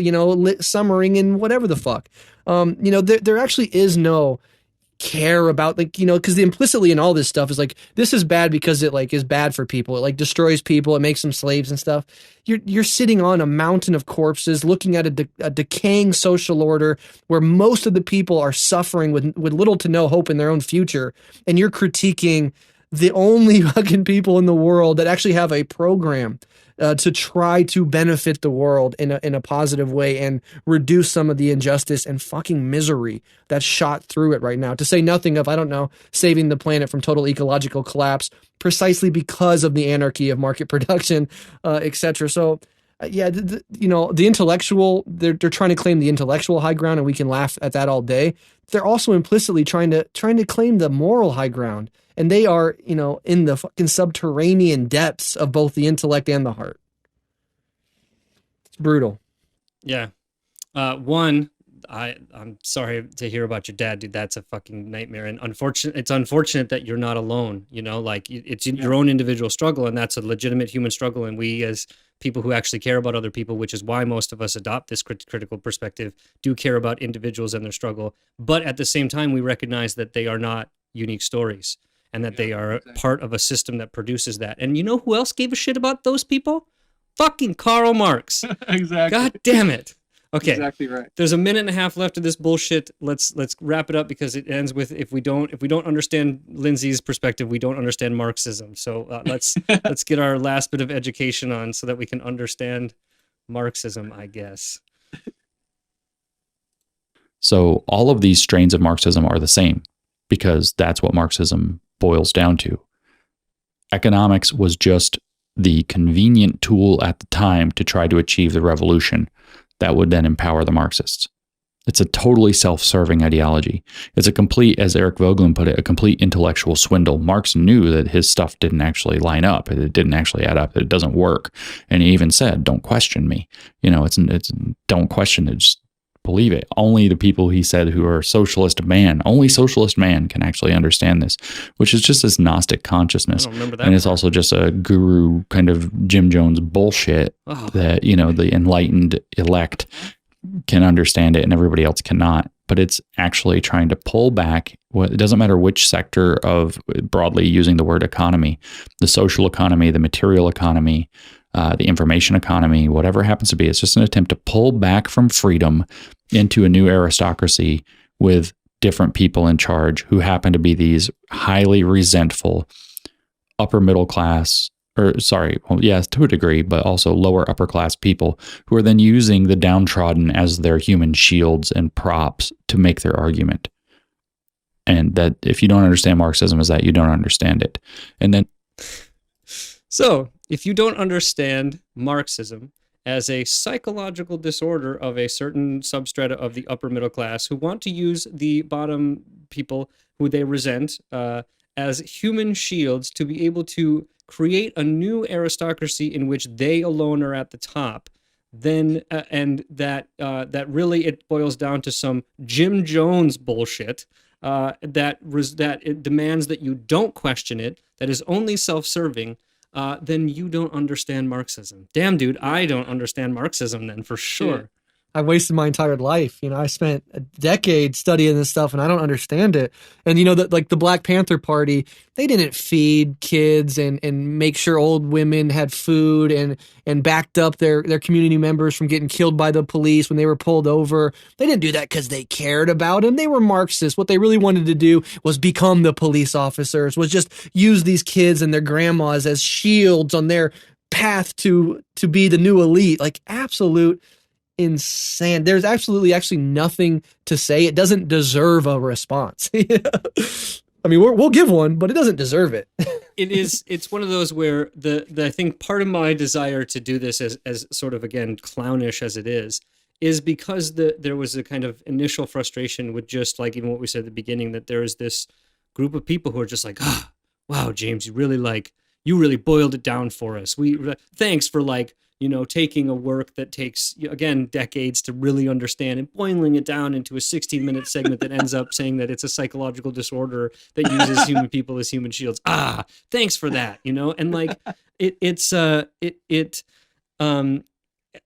summering in whatever the fuck. There actually is no care about, because implicitly in all this stuff is like, this is bad because it is bad for people. It destroys people. It makes them slaves and stuff. You're sitting on a mountain of corpses, looking at a decaying social order where most of the people are suffering with little to no hope in their own future, and you're critiquing the only fucking people in the world that actually have a program to try to benefit the world in a positive way and reduce some of the injustice and fucking misery that's shot through it right now. To say nothing of, saving the planet from total ecological collapse precisely because of the anarchy of market production, etc. So Yeah, the intellectual, they're trying to claim the intellectual high ground, and we can laugh at that all day. They're also implicitly trying to claim the moral high ground, and they are, in the fucking subterranean depths of both the intellect and the heart. It's brutal. Yeah. I'm sorry to hear about your dad, dude. That's a fucking nightmare. And it's unfortunate that you're not alone, like it's your own individual struggle, and that's a legitimate human struggle. And we, as people who actually care about other people, which is why most of us adopt this critical perspective, do care about individuals and their struggle. But at the same time, we recognize that they are not unique stories, and that they are part of a system that produces that. And you know who else gave a shit about those people? Fucking Karl Marx. Exactly. God damn it. Okay. Exactly right. There's a minute and a half left of this bullshit. Let's wrap it up, because it ends with if we don't understand Lindsay's perspective, we don't understand Marxism. So let's get our last bit of education on, so that we can understand Marxism, I guess. So all of these strains of Marxism are the same, because that's what Marxism boils down to. Economics was just the convenient tool at the time to try to achieve the revolution that would then empower the Marxists. It's a totally self-serving ideology. It's a complete, as Eric Voegelin put it, a complete intellectual swindle. Marx knew that his stuff didn't actually line up. It didn't actually add up. It doesn't work. And he even said, don't question me. It's don't question it. Just believe it. Only the people, he said, who are only socialist man can actually understand this, which is just this Gnostic consciousness. I don't remember that and it's part. also just a guru kind of Jim Jones bullshit that, the enlightened elect can understand it and everybody else cannot. But it's actually trying to pull back. It doesn't matter which sector of, broadly using the word economy, the social economy, the material economy, the information economy, whatever it happens to be. It's just an attempt to pull back from freedom into a new aristocracy with different people in charge who happen to be these highly resentful upper middle class, to a degree, but also lower upper class people who are then using the downtrodden as their human shields and props to make their argument. And that if you don't understand Marxism, is that you don't understand it. And then So, if you don't understand Marxism as a psychological disorder of a certain substrata of the upper middle class who want to use the bottom people who they resent as human shields to be able to create a new aristocracy in which they alone are at the top, then that really it boils down to some Jim Jones bullshit that it demands that you don't question it, that is only self-serving. Then you don't understand Marxism. Damn, dude, I don't understand Marxism then, for sure. Yeah. I wasted my entire life. I spent a decade studying this stuff, and I don't understand it. And the Black Panther Party, they didn't feed kids and make sure old women had food and backed up their community members from getting killed by the police when they were pulled over. They didn't do that because they cared about them. They were Marxists. What they really wanted to do was become the police officers, was just use these kids and their grandmas as shields on their path to be the new elite. Like absolute insane. There's absolutely actually nothing to say. It doesn't deserve a response. I mean, we'll give one, but it doesn't deserve it. It's one of those where I think part of my desire to do this as sort of, again, clownish as it is because there was a kind of initial frustration with just like even what we said at the beginning, that there is this group of people who are just like, wow, James, you really boiled it down for us. Thanks for taking a work that takes, again, decades to really understand and boiling it down into a 16-minute segment that ends up saying that it's a psychological disorder that uses human people as human shields. Thanks for that, and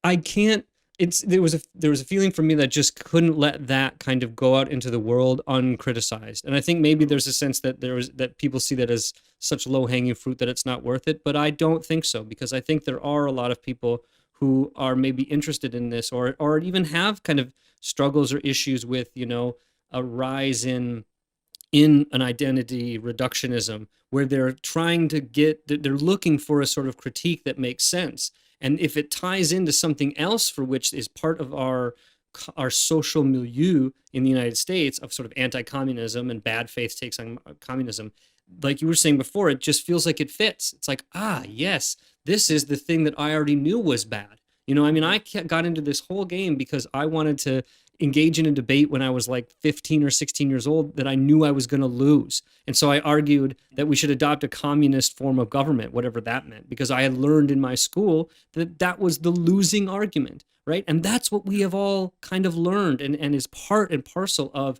I can't. There was a feeling for me that just couldn't let that kind of go out into the world uncriticized. And I think maybe there's a sense that that people see that as such low-hanging fruit that it's not worth it. But I don't think so, because I think there are a lot of people who are maybe interested in this or even have kind of struggles or issues with, a rise in an identity reductionism where they're they're looking for a sort of critique that makes sense. And if it ties into something else for which is part of our social milieu in the United States of sort of anti-communism and bad faith takes on communism, like you were saying before, it just feels like it fits. It's like, yes, this is the thing that I already knew was bad. You know, I mean, got into this whole game because I wanted to engage in a debate when I was like 15 or 16 years old that I knew I was going to lose. And so I argued that we should adopt a communist form of government, whatever that meant, because I had learned in my school that that was the losing argument, right? And that's what we have all kind of learned and is part and parcel of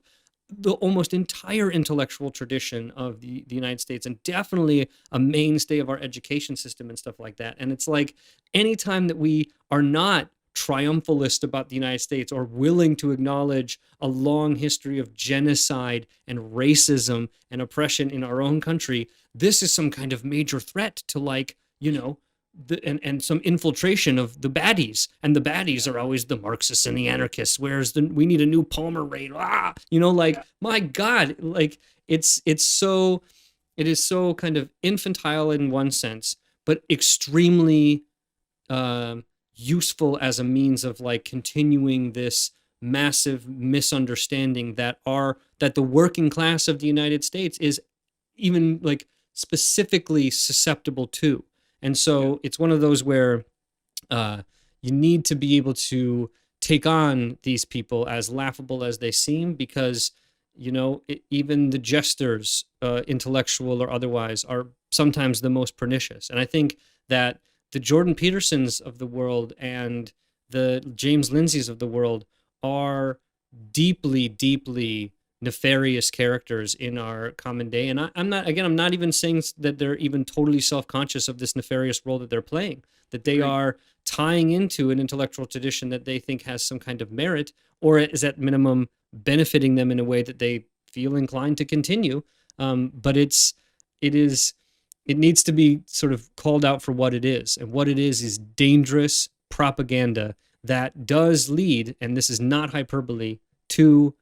the almost entire intellectual tradition of the United States, and definitely a mainstay of our education system and stuff like that. And it's like anytime that we are not triumphalist about the United States or willing to acknowledge a long history of genocide and racism and oppression in our own country, this is some kind of major threat to, like, you know, and some infiltration of the baddies, and the baddies are always the Marxists and the anarchists. Whereas we need a new Palmer raid, you know, like, my God, like it is so kind of infantile in one sense, but extremely useful as a means of like continuing this massive misunderstanding that the working class of the United States is even like specifically susceptible to. And so it's one of those where you need to be able to take on these people, as laughable as they seem, because, you know, even the jesters, intellectual or otherwise, are sometimes the most pernicious. And I think that the Jordan Petersons of the world and the James Lindsays of the world are deeply, deeply nefarious characters in our common day. And I'm not even saying that they're even totally self-conscious of this nefarious role that they're playing, that they are tying into an intellectual tradition that they think has some kind of merit, or is at minimum benefiting them in a way that they feel inclined to continue. But it needs to be sort of called out for what it is. And what it is dangerous propaganda that does lead, and this is not hyperbole, to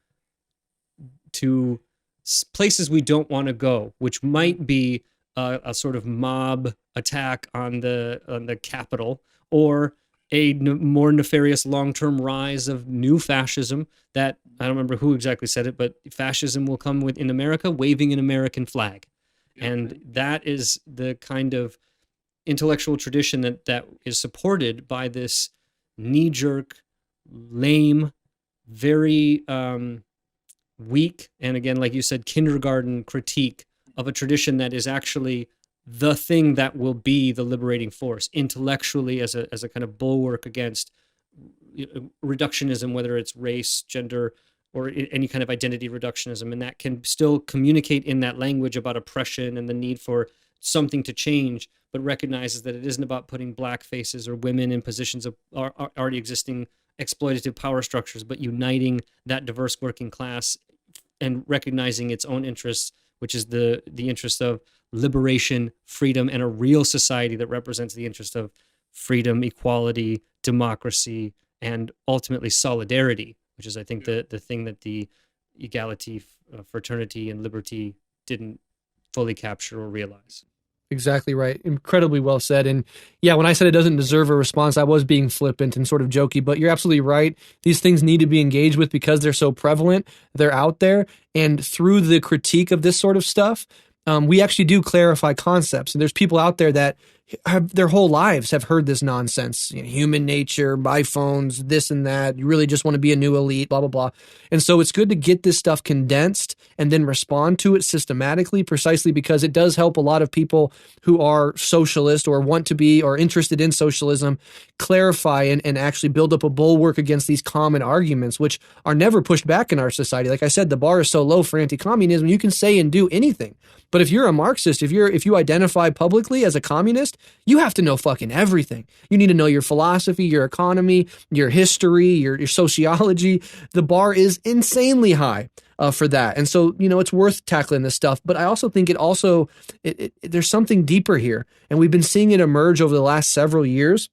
places we don't want to go, which might be a sort of mob attack on the Capitol, or a more nefarious long-term rise of new fascism that, I don't remember who exactly said it, but fascism will come in America waving an American flag. And that is the kind of intellectual tradition that is supported by this knee-jerk, lame, very weak, and again, like you said, kindergarten critique of a tradition that is actually the thing that will be the liberating force intellectually, as a kind of bulwark against reductionism, whether it's race, gender, or any kind of identity reductionism, and that can still communicate in that language about oppression and the need for something to change, but recognizes that it isn't about putting black faces or women in positions of already existing exploitative power structures, but uniting that diverse working class and recognizing its own interests, which is the interest of liberation, freedom, and a real society that represents the interest of freedom, equality, democracy, and ultimately solidarity, which is, I think, the thing that the equality, fraternity, and liberty didn't fully capture or realize. Exactly right. Incredibly well said. And yeah, when I said it doesn't deserve a response, I was being flippant and sort of jokey, but you're absolutely right. These things need to be engaged with because they're so prevalent. They're out there. And through the critique of this sort of stuff, we actually do clarify concepts. And there's people out there that have their whole lives have heard this nonsense, human nature, iPhones, this and that. You really just want to be a new elite, blah, blah, blah. And so it's good to get this stuff condensed and then respond to it systematically, precisely because it does help a lot of people who are socialist or want to be or interested in socialism clarify and actually build up a bulwark against these common arguments, which are never pushed back in our society. Like I said, the bar is so low for anti-communism, you can say and do anything. But if you're a Marxist, if you identify publicly as a communist, you have to know fucking everything. You need to know your philosophy, your economy, your history, your sociology. The bar is insanely high for that. And so, it's worth tackling this stuff. But I also think there's something deeper here. And we've been seeing it emerge over the last several years,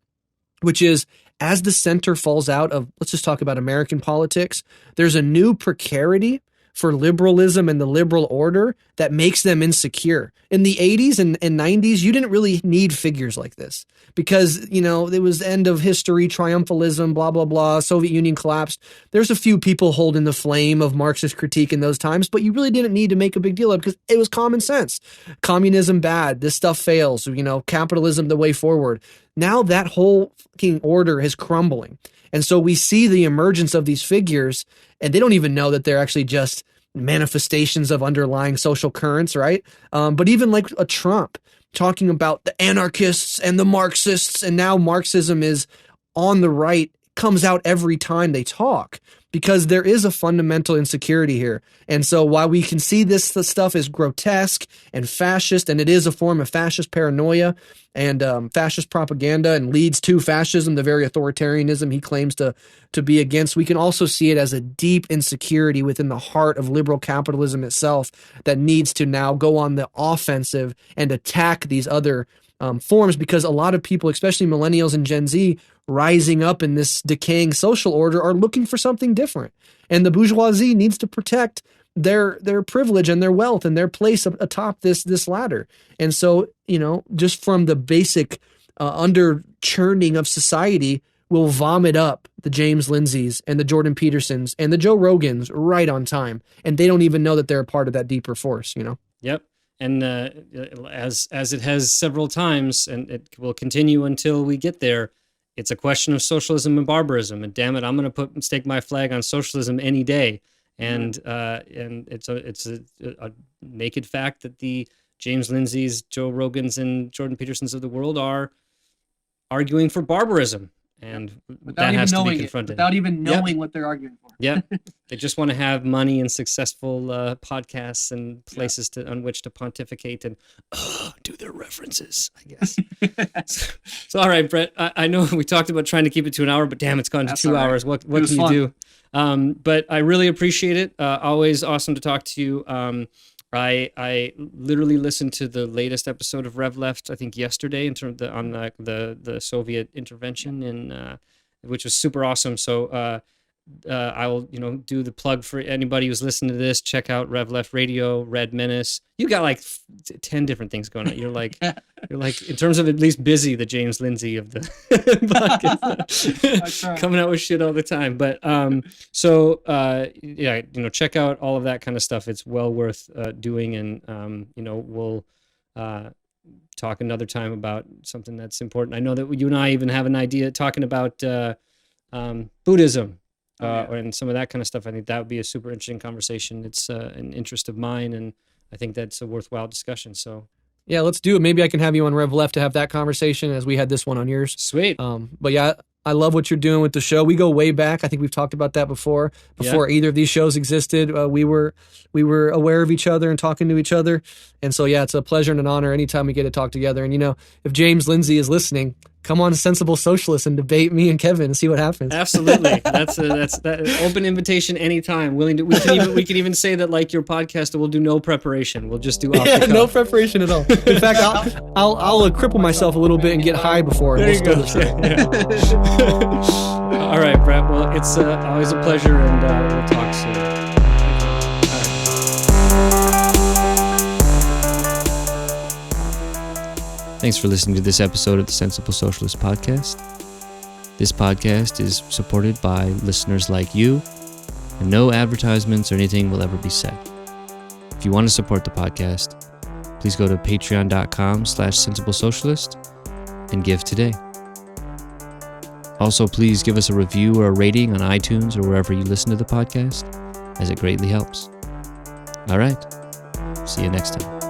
which is as the center falls out of, let's just talk about American politics, there's a new precarity for liberalism and the liberal order that makes them insecure. In the 80s and 90s, you didn't really need figures like this because, you know, it was the end of history, triumphalism, blah, blah, blah, Soviet Union collapsed. There's a few people holding the flame of Marxist critique in those times, but you really didn't need to make a big deal of it because it was common sense. Communism bad, this stuff fails, you know, capitalism the way forward. Now that whole fucking order is crumbling. And so we see the emergence of these figures, and they don't even know that they're actually just manifestations of underlying social currents, right? But even like a Trump talking about the anarchists and the Marxists, and now Marxism is on the right, comes out every time they talk because there is a fundamental insecurity here. And so while we can see this stuff is grotesque and fascist, and it is a form of fascist paranoia and fascist propaganda and leads to fascism, the very authoritarianism he claims to be against, we can also see it as a deep insecurity within the heart of liberal capitalism itself that needs to now go on the offensive and attack these other forms, because a lot of people, especially millennials and Gen Z, rising up in this decaying social order are looking for something different. And the bourgeoisie needs to protect their privilege and their wealth and their place atop this ladder. And so, you know, just from the basic under churning of society, will vomit up the James Lindsays and the Jordan Petersons and the Joe Rogans right on time. And they don't even know that they're a part of that deeper force, you know? Yep. And as it has several times, and it will continue until we get there, it's a question of socialism and barbarism. And damn it, I'm going to stake my flag on socialism any day. And it's a naked fact that the James Lindsays, Joe Rogans, and Jordan Petersons of the world are arguing for barbarism. And that has to be confronted. Without even knowing what they're arguing for. Yeah. They just want to have money and successful podcasts and places on which to pontificate and do their references, I guess. So, all right, Brett, I know we talked about trying to keep it to an hour, but damn, it's gone to 2 hours. What can you do? But I really appreciate it. Always awesome to talk to you. I literally listened to the latest episode of Rev Left, I think yesterday, in terms on the Soviet intervention, which was super awesome. So I will do the plug for anybody who's listening to this. Check out Rev Left Radio, Red Menace. You got like 10 different things going on. You're like in terms of at least busy, the James Lindsay of the podcast, coming out with shit all the time. But check out all of that kind of stuff. It's well worth doing, and we'll talk another time about something that's important. I know that you and I even have an idea talking about Buddhism. And some of that kind of stuff. I think that would be a super interesting conversation. It's an interest of mine, and I think that's a worthwhile discussion. So, yeah, let's do it. Maybe I can have you on Rev Left to have that conversation as we had this one on yours. Sweet. But yeah, I love what you're doing with the show. We go way back. I think we've talked about that before either of these shows existed. We were aware of each other and talking to each other. And so, yeah, it's a pleasure and an honor anytime we get to talk together. And, if James Lindsay is listening, come on Sensible Socialist and debate me and Kevin and see what happens. Absolutely. That's that open invitation anytime. We can even say that, like, your podcast will do no preparation. We'll just do off the cuff. No preparation at all. In fact, I'll cripple myself a little bit and get high before. There you go. All right, Brett. Well, it's always a pleasure, and we'll talk soon. Thanks for listening to this episode of the Sensible Socialist Podcast. This podcast is supported by listeners like you, and no advertisements or anything will ever be said. If you want to support the podcast, please go to patreon.com/sensiblesocialist and give today. Also, please give us a review or a rating on iTunes or wherever you listen to the podcast, as it greatly helps. All right, see you next time.